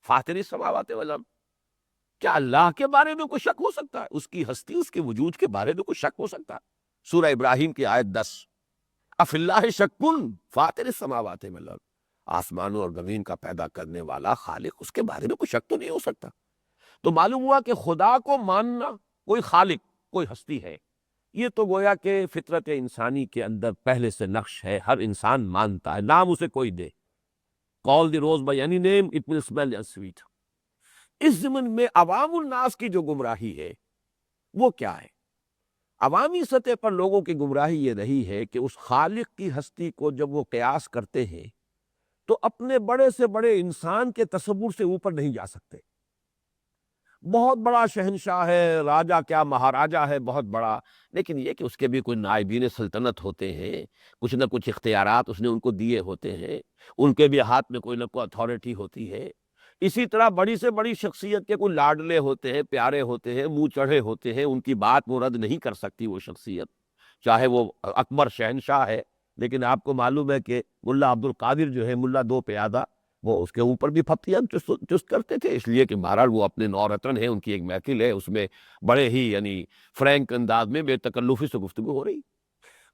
فاطر السماوات والارض، کیا اللہ کے بارے میں کوئی شک ہو سکتا ہے؟ اس کی ہستی، اس کے وجود کے بارے میں کوئی شک ہو سکتا ہے؟ سورہ ابراہیم کی آیت 10، افی اللہ شک فاطر السماوات والارض، آسمانوں اور زمین کا پیدا کرنے والا خالق، اس کے بارے میں کوئی شک تو نہیں ہو سکتا۔ تو معلوم ہوا کہ خدا کو ماننا، کوئی خالق، کوئی ہستی ہے، یہ تو گویا کہ فطرت انسانی کے اندر پہلے سے نقش ہے، ہر انسان مانتا ہے، نام اسے کوئی دے، call the rose by any name it will smell as sweet۔ اس ضمن میں عوام الناس کی جو گمراہی ہے وہ کیا ہے؟ عوامی سطح پر لوگوں کی گمراہی یہ رہی ہے کہ اس خالق کی ہستی کو جب وہ قیاس کرتے ہیں تو اپنے بڑے سے بڑے انسان کے تصور سے اوپر نہیں جا سکتے۔ بہت بڑا شہنشاہ ہے، راجہ کیا مہاراجہ ہے، بہت بڑا، لیکن یہ کہ اس کے بھی کوئی نائبین سلطنت ہوتے ہیں، کچھ نہ کچھ اختیارات اس نے ان کو دیے ہوتے ہیں، ان کے بھی ہاتھ میں کوئی نہ کوئی اتھارٹی ہوتی ہے۔ اسی طرح بڑی سے بڑی شخصیت کے کوئی لاڈلے ہوتے ہیں، پیارے ہوتے ہیں، منہ چڑھے ہوتے ہیں، ان کی بات وہ رد نہیں کر سکتی وہ شخصیت، چاہے وہ اکبر شہنشاہ ہے۔ لیکن آپ کو معلوم ہے کہ ملا عبد القادر جو ہے، ملا دو پیادہ، وہ اس کے اوپر بھی پھپتیاں چست کرتے تھے، اس لیے کہ بہرحال وہ اپنے نورتن ہے، ان کی ایک محفل ہے، اس میں بڑے ہی یعنی فرینک انداز میں بے تکلفی سے گفتگو ہو رہی۔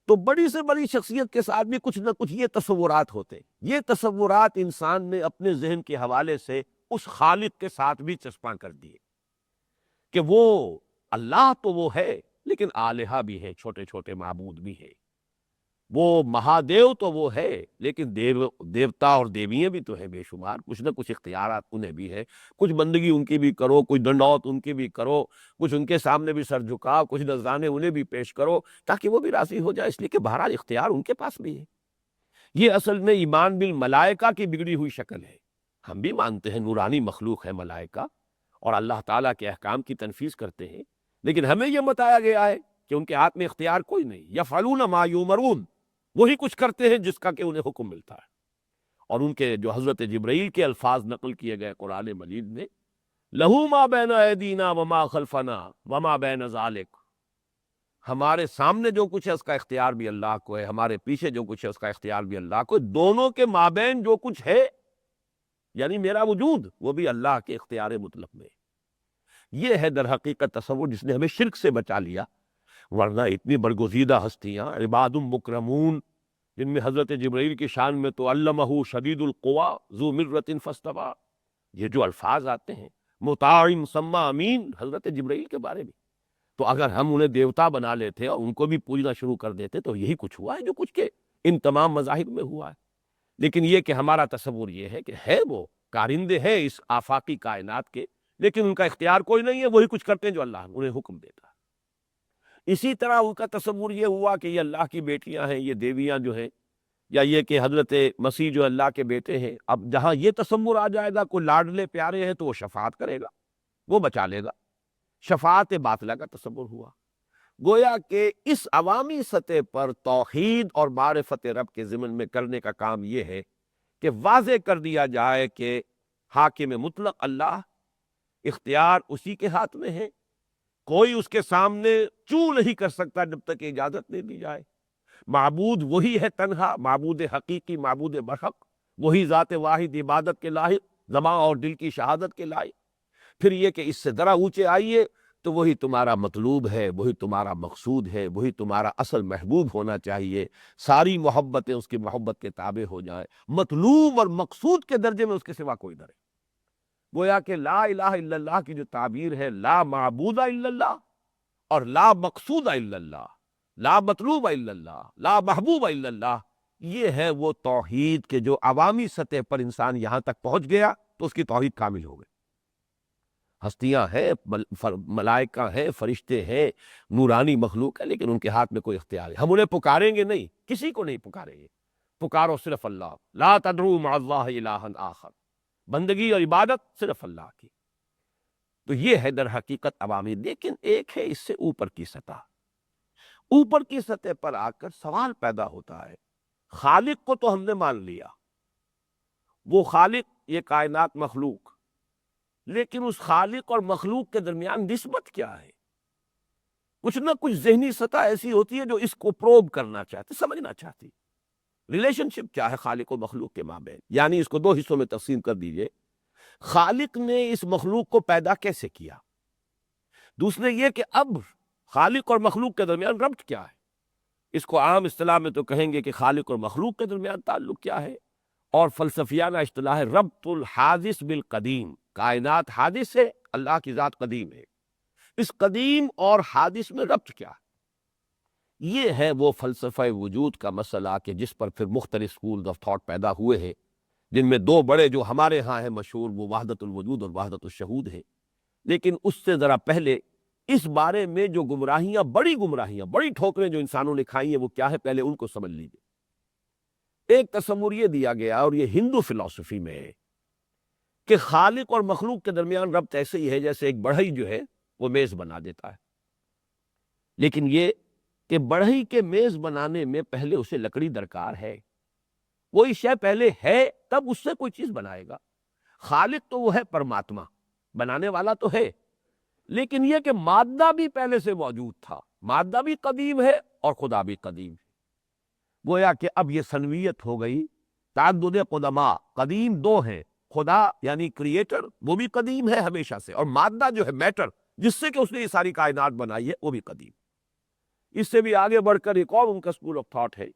تو بڑی سے بڑی شخصیت کے ساتھ بھی کچھ نہ کچھ یہ تصورات ہوتے، یہ تصورات انسان نے اپنے ذہن کے حوالے سے اس خالق کے ساتھ بھی چسپاں کر دیے کہ وہ اللہ تو وہ ہے، لیکن آلہہ بھی ہے، چھوٹے چھوٹے معبود بھی ہے، وہ مہادیو تو وہ ہے، لیکن دیوتا اور دیویاں بھی تو ہیں بے شمار، کچھ نہ کچھ اختیارات انہیں بھی ہے، کچھ بندگی ان کی بھی کرو، کچھ ڈنڈوت ان کی بھی کرو، کچھ ان کے سامنے بھی سر جھکاؤ، کچھ نذرانے انہیں بھی پیش کرو تاکہ وہ بھی راضی ہو جائے، اس لیے کہ بہرحال اختیار ان کے پاس بھی ہے۔ یہ اصل میں ایمان بالملائکہ کی بگڑی ہوئی شکل ہے۔ ہم بھی مانتے ہیں نورانی مخلوق ہے ملائکہ، اور اللہ تعالیٰ کے احکام کی تنفیذ کرتے ہیں، لیکن ہمیں یہ بتایا گیا ہے کہ ان کے ہاتھ میں اختیار کوئی نہیں، یفعلون ما یؤمرون، وہی کچھ کرتے ہیں جس کا کہ انہیں حکم ملتا ہے۔ اور ان کے جو حضرت جبرائیل کے الفاظ نقل کیے گئے قرآن مجید میں، لہو ما بین ایدینا وما خلفنا وما بین ذالک، ہمارے سامنے جو کچھ ہے اس کا اختیار بھی اللہ کو ہے، ہمارے پیچھے جو کچھ ہے اس کا اختیار بھی اللہ کو ہے، دونوں کے مابین جو کچھ ہے یعنی میرا وجود، وہ بھی اللہ کے اختیار مطلق میں۔ یہ ہے در حقیقت تصور جس نے ہمیں شرک سے بچا لیا، ورنہ اتنی برگزیدہ ہستیاں، عباد مکرمون، جن میں حضرت جبرائیل کی شان میں تو علمہ شدید القوا ذو مرۃ فاستویٰ، یہ جو الفاظ آتے ہیں، مطاع ثم امین، حضرت جبرائیل کے بارے میں، تو اگر ہم انہیں دیوتا بنا لیتے اور ان کو بھی پوجنا شروع کر دیتے تو یہی کچھ ہوا ہے جو کچھ کے ان تمام مذاہب میں ہوا ہے۔ لیکن یہ کہ ہمارا تصور یہ ہے کہ ہے وہ کارندے ہیں اس آفاقی کائنات کے، لیکن ان کا اختیار کوئی نہیں ہے، وہی کچھ کرتے ہیں جو اللہ انہیں حکم دیتا ہے۔ اسی طرح ان کا تصور یہ ہوا کہ یہ اللہ کی بیٹیاں ہیں، یہ دیویاں جو ہیں، یا یہ کہ حضرت مسیح جو اللہ کے بیٹے ہیں۔ اب جہاں یہ تصور آ جائے گا کوئی لاڈلے پیارے ہیں تو وہ شفاعت کرے گا، وہ بچا لے گا، شفاعت باطلہ کا تصور ہوا۔ گویا کہ اس عوامی سطح پر توحید اور معرفت رب کے ضمن میں کرنے کا کام یہ ہے کہ واضح کر دیا جائے کہ حاکم مطلق اللہ، اختیار اسی کے ہاتھ میں ہے، کوئی اس کے سامنے چوں نہیں کر سکتا جب تک کہ اجازت نہیں دی جائے۔ معبود وہی ہے تنہا، معبود حقیقی، معبود برحق، وہی ذات واحد عبادت کے لائق، زبان اور دل کی شہادت کے لائق۔ پھر یہ کہ اس سے ذرا اونچے آئیے تو وہی تمہارا مطلوب ہے، وہی تمہارا مقصود ہے، وہی تمہارا اصل محبوب ہونا چاہیے، ساری محبتیں اس کی محبت کے تابع ہو جائیں، مطلوب اور مقصود کے درجے میں اس کے سوا کوئی نہ رہے۔ گویا کہ لا الہ الا اللہ کی جو تعبیر ہے، لا معبود الا اللہ اور لا مقصود الا اللہ، لا مطلوب الا اللہ، لا محبوب الا اللہ، یہ ہے وہ توحید کے جو عوامی سطح پر انسان یہاں تک پہنچ گیا تو اس کی توحید کامل ہو گئی۔ ہستیاں ہیں، ملائکہ ہیں، فرشتے ہیں، نورانی مخلوق ہے، لیکن ان کے ہاتھ میں کوئی اختیار ہے۔ ہم انہیں پکاریں گے نہیں، کسی کو نہیں پکاریں گے، پکارو صرف اللہ، لا تدعوا مع اللہ الہا آخر، بندگی اور عبادت صرف اللہ کی۔ تو یہ ہے در حقیقت عوامی۔ لیکن ایک ہے اس سے اوپر کی سطح، اوپر کی سطح پر آ کر سوال پیدا ہوتا ہے، خالق کو تو ہم نے مان لیا، وہ خالق، یہ کائنات مخلوق، لیکن اس خالق اور مخلوق کے درمیان نسبت کیا ہے؟ کچھ نہ کچھ ذہنی سطح ایسی ہوتی ہے جو اس کو پروب کرنا چاہتی، سمجھنا چاہتی۔ ریلیشن شپ کیا ہے خالق و مخلوق کے مابین؟ یعنی اس کو دو حصوں میں تقسیم کر دیجئے، خالق نے اس مخلوق کو پیدا کیسے کیا، دوسرے یہ کہ اب خالق اور مخلوق کے درمیان ربط کیا ہے۔ اس کو عام اصطلاح میں تو کہیں گے کہ خالق اور مخلوق کے درمیان تعلق کیا ہے، اور فلسفیانہ اصطلاح ہے ربط الحادث بالقدیم۔ کائنات حادث ہے، اللہ کی ذات قدیم ہے، اس قدیم اور حادث میں ربط کیا ہے؟ یہ ہے وہ فلسفہ وجود کا مسئلہ کہ جس پر پھر مختلف سکولز آف تھاٹ پیدا ہوئے ہیں، جن میں دو بڑے جو ہمارے ہاں ہیں مشہور، وہ وحدت الوجود اور وحدت الشہود ہے۔ لیکن اس سے ذرا پہلے اس بارے میں جو گمراہیاں، بڑی ٹھوکریں جو انسانوں نے کھائی ہیں وہ کیا ہے، پہلے ان کو سمجھ لیجیے۔ ایک تصور یہ دیا گیا، اور یہ ہندو فلسفی میں ہے، کہ خالق اور مخلوق کے درمیان ربط ایسے ہی ہے جیسے ایک بڑھئی جو ہے وہ میز بنا دیتا ہے، لیکن یہ کہ بڑھئی کے میز بنانے میں پہلے اسے لکڑی درکار ہے، وہی شے پہلے ہے تب اس سے کوئی چیز بنائے گا۔ خالق تو وہ ہے پرماتما، بنانے والا تو ہے، لیکن یہ کہ مادہ بھی پہلے سے موجود تھا، مادہ بھی قدیم ہے اور خدا بھی قدیم ہے۔ گویا کہ اب یہ سنویت ہو گئی، تعدد قدماء، قدیم دو ہیں، خدا یعنی کریٹر وہ بھی قدیم ہے ہمیشہ سے، اور مادہ جو ہے میٹر جس سے کہ اس نے یہ ساری کائنات بنائی ہے وہ بھی قدیم۔ اس سے بھی آگے بڑھ کر ایک اور ان کا اسکول آف تھاٹ ہے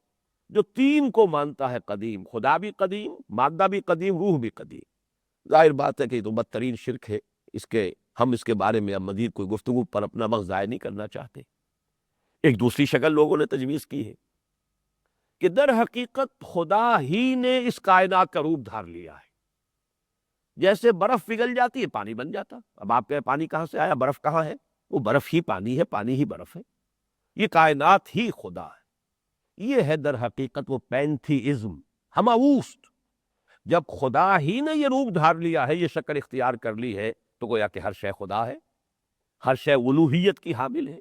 جو تین کو مانتا ہے قدیم، خدا بھی قدیم، مادہ بھی قدیم، روح بھی قدیم۔ ظاہر بات ہے کہ یہ تو بدترین شرک ہے، ہم اس کے بارے میں اب مزید کوئی گفتگو پر اپنا وقت ضائع نہیں کرنا چاہتے۔ ایک دوسری شکل لوگوں نے تجویز کی ہے کہ در حقیقت خدا ہی نے اس کائنات کا روپ دھار لیا ہے۔ جیسے برف پگھل جاتی ہے پانی بن جاتا، اب آپ کہیں پانی کہاں سے آیا، برف کہاں ہے؟ وہ برف ہی پانی ہے، پانی ہی برف ہے، یہ کائنات ہی خدا ہے۔ یہ ہے در حقیقت وہ پینتھیزم، ہماوست۔ جب خدا ہی نے یہ روپ دھار لیا ہے، یہ شکل اختیار کر لی ہے، تو گویا کہ ہر شے خدا ہے، ہر شے الوہیت کی حامل ہے۔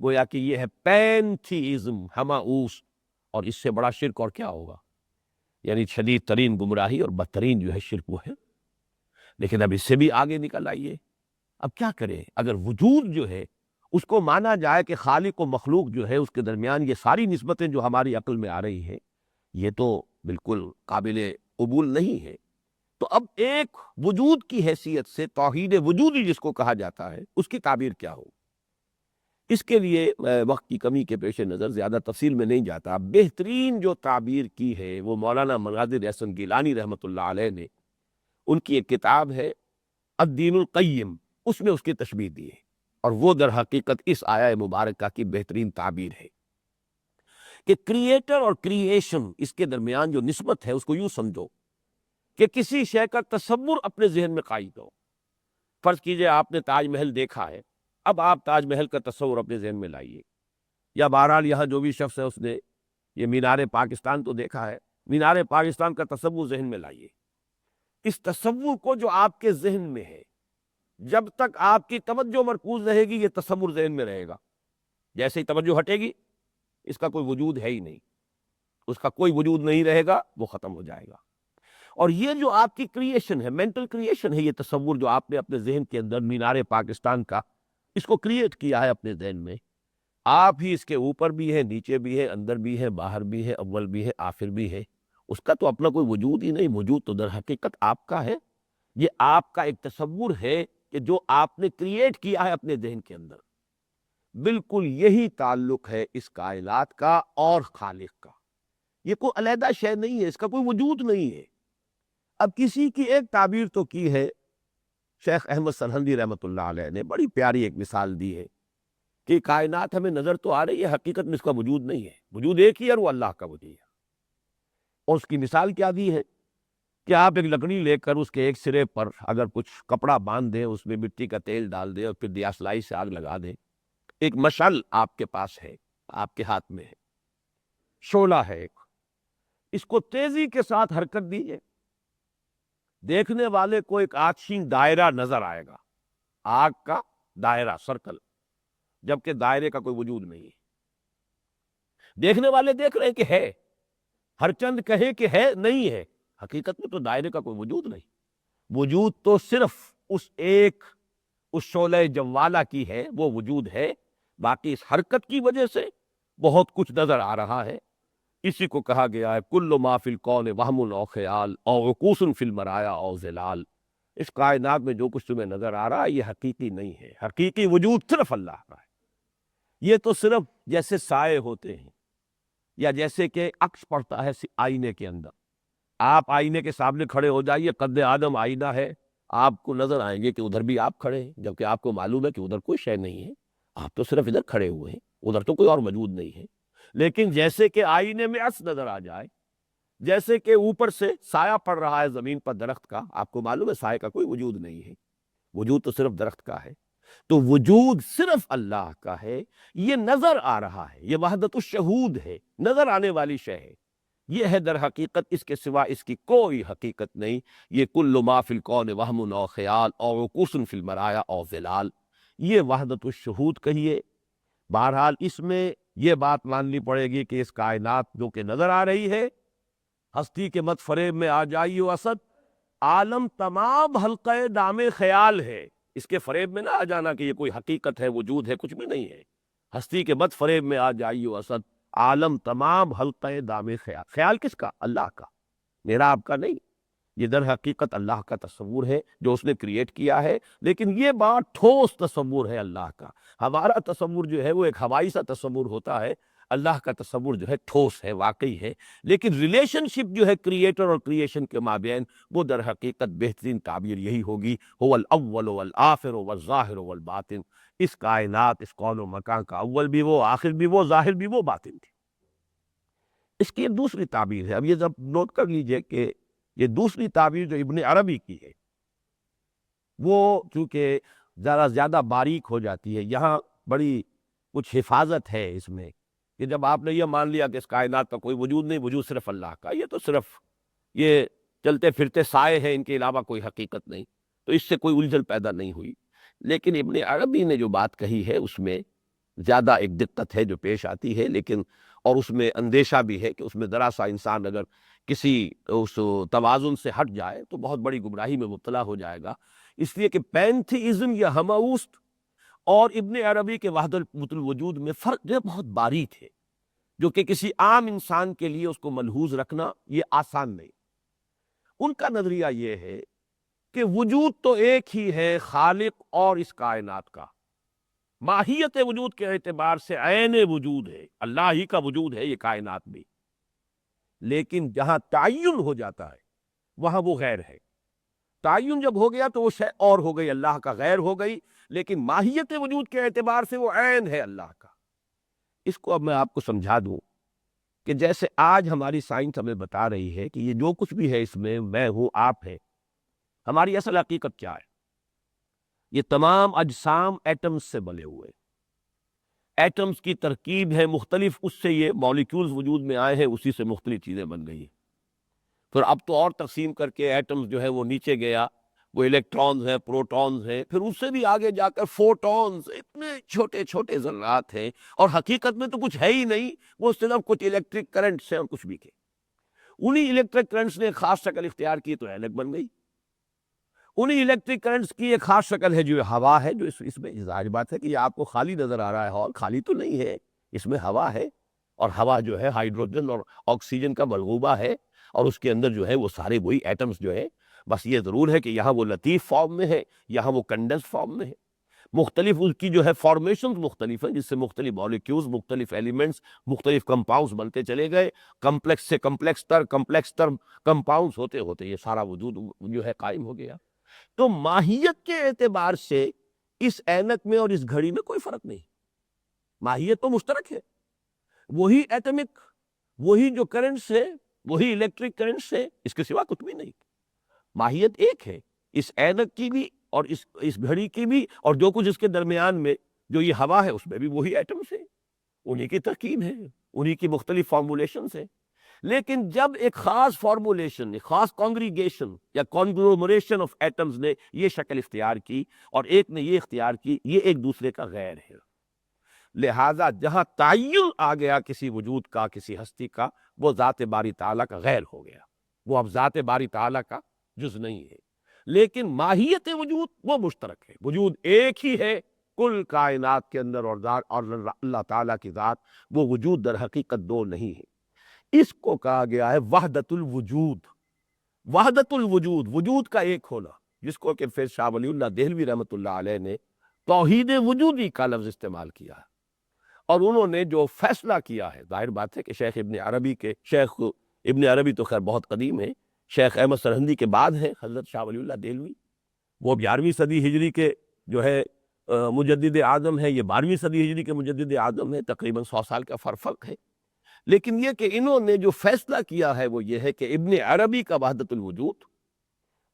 گویا کہ یہ ہے پینتھیزم، ہماوست، اور اس سے بڑا شرک اور کیا ہوگا؟ یعنی شدید ترین گمراہی اور بدترین جو ہے شرک وہ ہے۔ لیکن اب اس سے بھی آگے نکل آئیے، اب کیا کریں اگر وجود جو ہے اس کو مانا جائے کہ خالق و مخلوق جو ہے اس کے درمیان یہ ساری نسبتیں جو ہماری عقل میں آ رہی ہیں یہ تو بالکل قابل قبول نہیں ہے، تو اب ایک وجود کی حیثیت سے توحید وجودی جس کو کہا جاتا ہے اس کی تعبیر کیا ہو؟ اس کے لیے وقت کی کمی کے پیش نظر زیادہ تفصیل میں نہیں جاتا۔ بہترین جو تعبیر کی ہے وہ مولانا مناظر احسن گیلانی رحمۃ اللہ علیہ نے، ان کی ایک کتاب ہے الدین القیم، اس میں اس کی تشبیہ دی ہے۔ اور وہ در حقیقت اس آیہ مبارکہ کی بہترین تعبیر ہے کہ کریٹر اور کریشن اس کے درمیان جو نسبت ہے اس کو یوں سمجھو کہ کسی شے کا تصور اپنے ذہن میں قائم ہو. فرض کیجئے آپ نے تاج محل دیکھا ہے، اب آپ تاج محل کا تصور اپنے ذہن میں لائیے، یا بہرحال یہاں جو بھی شخص ہے اس نے یہ مینار پاکستان تو دیکھا ہے، مینار پاکستان کا تصور ذہن میں لائیے. اس تصور کو جو آپ کے ذہن میں ہے، جب تک آپ کی توجہ مرکوز رہے گی یہ تصور ذہن میں رہے گا. جیسے ہی توجہ ہٹے گی اس کا کوئی وجود ہے ہی نہیں، اس کا کوئی وجود نہیں رہے گا، وہ ختم ہو جائے گا. اور یہ جو آپ کی کریشن ہے، مینٹل کریشن ہے، یہ تصور جو آپ نے اپنے ذہن کے اندر مینار پاکستان کا اس کو کریٹ کیا ہے اپنے ذہن میں، آپ ہی اس کے اوپر بھی ہیں، نیچے بھی ہیں، اندر بھی ہیں، باہر بھی ہے، اول بھی ہے، آخر بھی ہے. اس کا تو اپنا کوئی وجود ہی نہیں. وجود تو در حقیقت آپ کا ہے. یہ آپ کا ایک تصور ہے کہ جو آپ نے کریٹ کیا ہے اپنے ذہن کے اندر. بالکل یہی تعلق ہے اس کائنات کا اور خالق کا. یہ کوئی علیحدہ شے نہیں ہے، اس کا کوئی وجود نہیں ہے. اب کسی کی ایک تعبیر تو کی ہے، شیخ احمد سرہندی رحمۃ اللہ علیہ نے بڑی پیاری ایک مثال دی ہے کہ کائنات ہمیں نظر تو آ رہی ہے، حقیقت میں اس کا وجود نہیں ہے. وجود ایک ہی ہے اور وہ اللہ کا وجود ہے. اور اس کی مثال کیا دی ہے کہ آپ ایک لکڑی لے کر اس کے ایک سرے پر اگر کچھ کپڑا باندھ دیں، اس میں مٹی کا تیل ڈال دیں اور پھر دیاسلائی سے آگ لگا دیں. ایک مشعل آپ کے پاس ہے، آپ کے ہاتھ میں ہے، شعلہ ہے ایک. اس کو تیزی کے ساتھ حرکت دیجیے، دیکھنے والے کو ایک آتشین دائرہ نظر آئے گا، آگ کا دائرہ، سرکل، جبکہ دائرے کا کوئی وجود نہیں ہے. دیکھنے والے دیکھ رہے ہیں کہ ہے، ہر چند کہے کہ ہے، نہیں ہے. حقیقت میں تو دائرے کا کوئی وجود نہیں. وجود تو صرف اس شعلہ جوالہ کی ہے، وہ وجود ہے. باقی اس حرکت کی وجہ سے بہت کچھ نظر آ رہا ہے. اسی کو کہا گیا ہے کل ما فی الکون وہم او خیال او عکوس فی المرایا او ظلال. اس کائنات میں جو کچھ تمہیں نظر آ رہا ہے یہ حقیقی نہیں ہے. حقیقی وجود صرف اللہ کا ہے. یہ تو صرف جیسے سائے ہوتے ہیں یا جیسے کہ عکس پڑتا ہے آئینے کے اندر. آپ آئینے کے سامنے کھڑے ہو جائیے، قد آدم آئینہ ہے، آپ کو نظر آئیں گے کہ ادھر بھی آپ کھڑے ہیں، جبکہ آپ کو معلوم ہے کہ ادھر کوئی شے نہیں ہے. آپ تو صرف ادھر کھڑے ہوئے ہیں، ادھر تو کوئی اور موجود نہیں ہے. لیکن جیسے کہ آئینے میں عکس نظر آ جائے، جیسے کہ اوپر سے سایہ پڑ رہا ہے زمین پر درخت کا، آپ کو معلوم ہے سائے کا کوئی وجود نہیں ہے، وجود تو صرف درخت کا ہے. تو وجود صرف اللہ کا ہے. یہ نظر آ رہا ہے، یہ وحدت الشہود ہے، نظر آنے والی شے ہے. یہ ہے در حقیقت، اس کے سوا اس کی کوئی حقیقت نہیں. یہ کل ما فی الکون وہم او خیال او عکوس فی المرایا او ظلال، یہ وحدت الشہود کہیے. بہرحال اس میں یہ بات ماننی پڑے گی کہ اس کائنات جو کہ نظر آ رہی ہے، ہستی کے مت فریب میں آ جائیے اسد، عالم تمام حلقہ دام خیال ہے. اس کے فریب میں نہ آ جانا کہ یہ کوئی حقیقت ہے، وجود ہے، کچھ بھی نہیں ہے. ہستی کے مت فریب میں آ جائیے اسد، عالم تمام حلقہ دام خیال. خیال کس کا؟ اللہ کا، میرا آپ کا نہیں. یہ در حقیقت اللہ کا تصور ہے جو اس نے کریٹ کیا ہے. لیکن یہ بات ٹھوس تصور ہے اللہ کا. ہمارا تصور جو ہے وہ ایک ہوائی سا تصور ہوتا ہے، اللہ کا تصور جو ہے ٹھوس ہے، واقعی ہے. لیکن ریلیشن شپ جو ہے کریٹر اور کریشن کے مابین، وہ در حقیقت بہترین تعبیر یہی ہوگی، هو الاول والآخر والظاہر والباطن. اس کائنات، اس کون و مکان کا اول بھی وہ، آخر بھی وہ، ظاہر بھی وہ، باطن بھی. اس کی ایک دوسری تعبیر ہے. اب یہ ضبط نوٹ کر لیجئے کہ یہ دوسری تعبیر جو ابن عربی کی ہے وہ چونکہ ذرا زیادہ باریک ہو جاتی ہے، یہاں بڑی کچھ حفاظت ہے اس میں کہ جب آپ نے یہ مان لیا کہ اس کائنات کا کوئی وجود نہیں، وجود صرف اللہ کا، یہ تو صرف یہ چلتے پھرتے سائے ہیں، ان کے علاوہ کوئی حقیقت نہیں، تو اس سے کوئی الجھن پیدا نہیں ہوئی. لیکن ابن عربی نے جو بات کہی ہے اس میں زیادہ ایک دقت ہے جو پیش آتی ہے، لیکن اور اس میں اندیشہ بھی ہے کہ اس میں ذرا سا انسان اگر کسی اس توازن سے ہٹ جائے تو بہت بڑی گمراہی میں مبتلا ہو جائے گا. اس لیے کہ پینتھیزم یا ہماوست اور ابن عربی کے وحدت الوجود میں فرق جو ہے بہت باریک ہے، جو کہ کسی عام انسان کے لیے اس کو ملحوظ رکھنا یہ آسان نہیں. ان کا نظریہ یہ ہے کہ وجود تو ایک ہی ہے، خالق اور اس کائنات کا. ماہیت وجود کے اعتبار سے عین وجود ہے، اللہ ہی کا وجود ہے یہ کائنات بھی. لیکن جہاں تعین ہو جاتا ہے وہاں وہ غیر ہے. تعین جب ہو گیا تو وہ شے اور ہو گئی، اللہ کا غیر ہو گئی. لیکن ماہیت وجود کے اعتبار سے وہ عین ہے اللہ کا۔ اس کو اب میں آپ کو سمجھا دوں کہ جیسے آج ہماری سائنس ہمیں بتا رہی ہے کہ یہ جو کچھ بھی ہے اس میں ہوں، آپ ہے، ہماری اصل حقیقت کیا ہے؟ یہ تمام اجسام ایٹمز سے بنے ہوئے، ایٹمز کی ترکیب ہے مختلف، اس سے یہ مالیکیولز وجود میں آئے ہیں، اسی سے مختلف چیزیں بن گئی ہیں۔ پھر اب تو اور تقسیم کر کے ایٹمز جو ہے وہ نیچے گیا، وہ الیکٹرانز ہیں، پروٹونز ہیں، پھر اس سے بھی آگے جا کر فوٹونز، اتنے چھوٹے چھوٹے ذرات ہیں، اور حقیقت میں تو کچھ ہے ہی نہیں، وہ صرف کچھ الیکٹرک کرنٹس ہیں اور کچھ بھی کے۔ انہی الیکٹرک کرنٹس نے خاص شکل اختیار کی تو اینک بن گئی۔ انہی الیکٹرک کرنٹس کی ایک خاص شکل ہے جو ہوا ہے، جو اس میں ظاہر بات ہے کہ یہ آپ کو خالی نظر آ رہا ہے، ہال خالی تو نہیں ہے، اس میں ہوا ہے، اور ہوا جو ہے ہائیڈروجن اور آکسیجن کا ملغوبہ ہے، اور اس کے اندر جو ہے وہ سارے وہی ایٹمز جو ہے، بس یہ ضرور ہے کہ یہاں وہ لطیف فارم میں ہے، یہاں وہ کنڈنس فارم میں ہے، مختلف اس کی جو ہے فارمیشنز مختلف ہیں، جس سے مختلف مالیکیولز، مختلف ایلیمنٹس، مختلف کمپاؤنڈز بنتے چلے گئے، کمپلیکس سے کمپلیکس تر کمپاؤنڈز ہوتے ہوتے یہ سارا وجود جو ہے قائم ہو گیا۔ تو ماہیت کے اعتبار سے اس اینک میں اور اس گھڑی میں کوئی فرق نہیں، ماہیت تو مشترک ہے، وہی ایٹمک، وہی جو کرنٹس ہے، وہی الیکٹرک کرنٹس ہے، اس کے سوا کچھ بھی نہیں، ماہیت ایک ہے، اس اینک کی بھی اور اس گھڑی کی بھی، اور جو کچھ اس کے درمیان میں جو یہ ہوا ہے اس میں بھی وہی ایٹمس ہیں، انہی کی ترکیب ہے، انہی کی مختلف فارمولیشنز ہیں۔ لیکن جب ایک خاص فارمولیشن، ایک خاص کانگریگیشن یا کانگلومریشن آف ایٹمز نے یہ شکل اختیار کی اور ایک نے یہ اختیار کی، یہ ایک دوسرے کا غیر ہے، لہذا جہاں تعین آ گیا کسی وجود کا، کسی ہستی کا، وہ ذات باری تعالیٰ کا غیر ہو گیا، وہ اب ذات باری تعالیٰ کا جز نہیں ہے۔ لیکن ماہیت وجود وہ مشترک ہے، وجود ایک ہی ہے کل کائنات کے اندر، اور اللہ تعالیٰ کی ذات، وہ وجود در حقیقت دو نہیں ہے۔ اس کو کہا گیا ہے وحدت الوجود، وحدت الوجود، وجود کا ایک ہونا، جس کو کہ پھر شاہ ولی اللہ دہلوی رحمۃ اللہ علیہ نے توحید وجودی کا لفظ استعمال کیا ہے، اور انہوں نے جو فیصلہ کیا ہے، ظاہر بات ہے کہ شیخ ابن عربی تو خیر بہت قدیم ہے، شیخ احمد سرہندی کے بعد ہیں حضرت شاہ ولی اللہ دہلوی، وہ 11ویں صدی ہجری کے جو ہے مجدد اعظم ہے، یہ 12ویں صدی ہجری کے مجدد اعظم ہے، تقریباً 100 سال کا فرق ہے۔ لیکن یہ کہ انہوں نے جو فیصلہ کیا ہے وہ یہ ہے کہ ابن عربی کا وحدت الوجود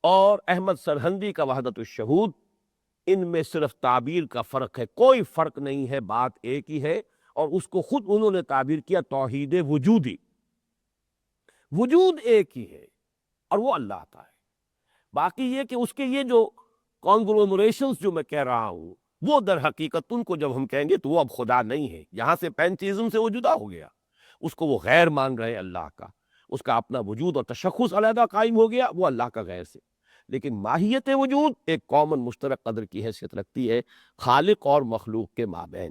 اور احمد سرہندی کا وحدت الشہود، ان میں صرف تعبیر کا فرق ہے، کوئی فرق نہیں ہے، بات ایک ہی ہے، اور اس کو خود انہوں نے تعبیر کیا توحید وجودی، وجود ایک ہی ہے اور وہ اللہ کا ہے۔ باقی یہ کہ اس کے یہ جو کانگلومریشنز جو میں کہہ رہا ہوں، وہ در حقیقت ان کو جب ہم کہیں گے تو وہ اب خدا نہیں ہے، یہاں سے پینتھیزم سے وہ جدا ہو گیا، اس کو وہ غیر مان رہے اللہ کا، اس کا اپنا وجود اور تشخص علیحدہ قائم ہو گیا، وہ اللہ کا غیر سے۔ لیکن ماہیت وجود ایک کامن مشترک قدر کی حیثیت رکھتی ہے خالق اور مخلوق کے مابین۔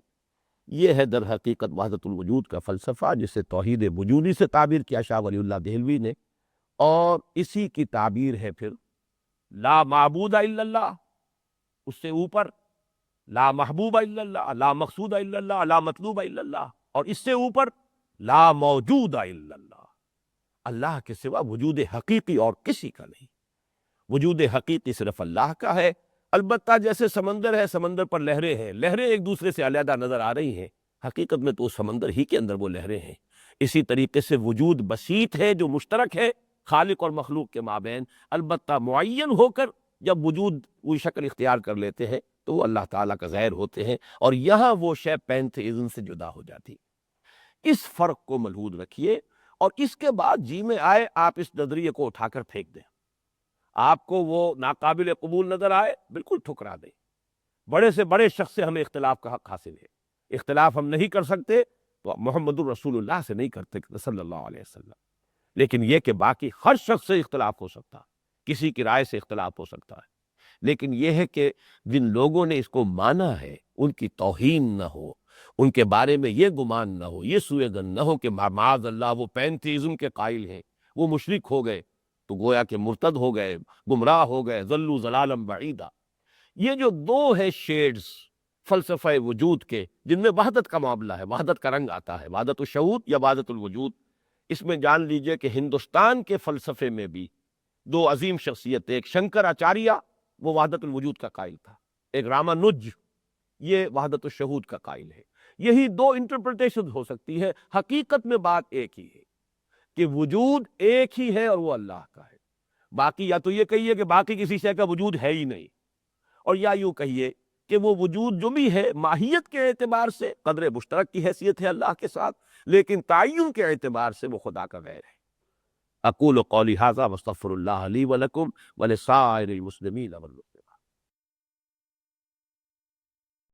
یہ ہے در حقیقت وحدت الوجود کا فلسفہ، جسے توحید وجودی سے تعبیر کیا شاہ ولی اللہ دہلوی نے، اور اسی کی تعبیر ہے پھر لا معبود الا اللہ، اس سے اوپر لا محبوب الا اللہ، لا مقصود الا اللہ، لا مطلوب الا اللہ، اور اس سے اوپر لا موجود الا اللہ، اللہ کے سوا وجود حقیقی اور کسی کا نہیں، وجود حقیقی صرف اللہ کا ہے۔ البتہ جیسے سمندر ہے، سمندر پر لہریں ہیں، لہریں ایک دوسرے سے علیحدہ نظر آ رہی ہیں، حقیقت میں تو اس سمندر ہی کے اندر وہ لہریں ہیں۔ اسی طریقے سے وجود بسیط ہے جو مشترک ہے خالق اور مخلوق کے مابین، البتہ معین ہو کر جب وجود وہ شکل اختیار کر لیتے ہیں تو وہ اللہ تعالیٰ کا غیر ہوتے ہیں، اور یہاں وہ شے پینتھیزم سے جدا ہو جاتی۔ اس فرق کو ملحوظ رکھیے، اور اس کے بعد جی میں آئے آپ اس نظریے کو اٹھا کر پھینک دیں، آپ کو وہ ناقابل قبول نظر آئے بالکل ٹھکرا دیں۔ بڑے سے بڑے شخص سے ہمیں اختلاف کا حق حاصل ہے، اختلاف ہم نہیں کر سکتے تو محمد الرسول اللہ سے نہیں کرتے صلی اللہ علیہ وسلم، لیکن یہ کہ باقی ہر شخص سے اختلاف ہو سکتا ہے، کسی کی رائے سے اختلاف ہو سکتا ہے، لیکن یہ ہے کہ جن لوگوں نے اس کو مانا ہے ان کی توہین نہ ہو، ان کے بارے میں یہ گمان نہ ہو، یہ سوء ظن نہ ہو کہ معاذ اللہ وہ پینتھیزم کے قائل ہیں، وہ مشرک ہو گئے تو گویا کہ مرتد ہو گئے، گمراہ ہو گئے، ضلوا ضلالا بعیدا۔ یہ جو دو ہے شیڈز فلسفہ وجود کے، جن میں وحدت کا معاملہ ہے، وحدت کا رنگ آتا ہے، وحدت الشہود یا وحدت الوجود، اس میں جان لیجئے کہ ہندوستان کے فلسفے میں بھی دو عظیم شخصیت، ایک شنکر آچاریہ، وہ وحدت الوجود کا قائل تھا، ایک رامانج یہ وحدت الشہود کا قائل ہے۔ یہی دو انٹرپریٹیشن ہو سکتی ہے، حقیقت میں بات ایک ہی ہے کہ وجود ایک ہی ہے اور وہ اللہ کا ہے۔ باقی یا تو یہ کہیے کہ باقی کسی شے کا وجود ہے ہی نہیں، اور یا یوں کہیے کہ وہ وجود جو بھی ہے ماہیت کے اعتبار سے قدر مشترک کی حیثیت ہے اللہ کے ساتھ، لیکن تعین کے اعتبار سے وہ خدا کا غیر ہے۔ اقول قولی ھذا واستغفر اللہ لی ولکم ولسائر المسلمین والمسلمات۔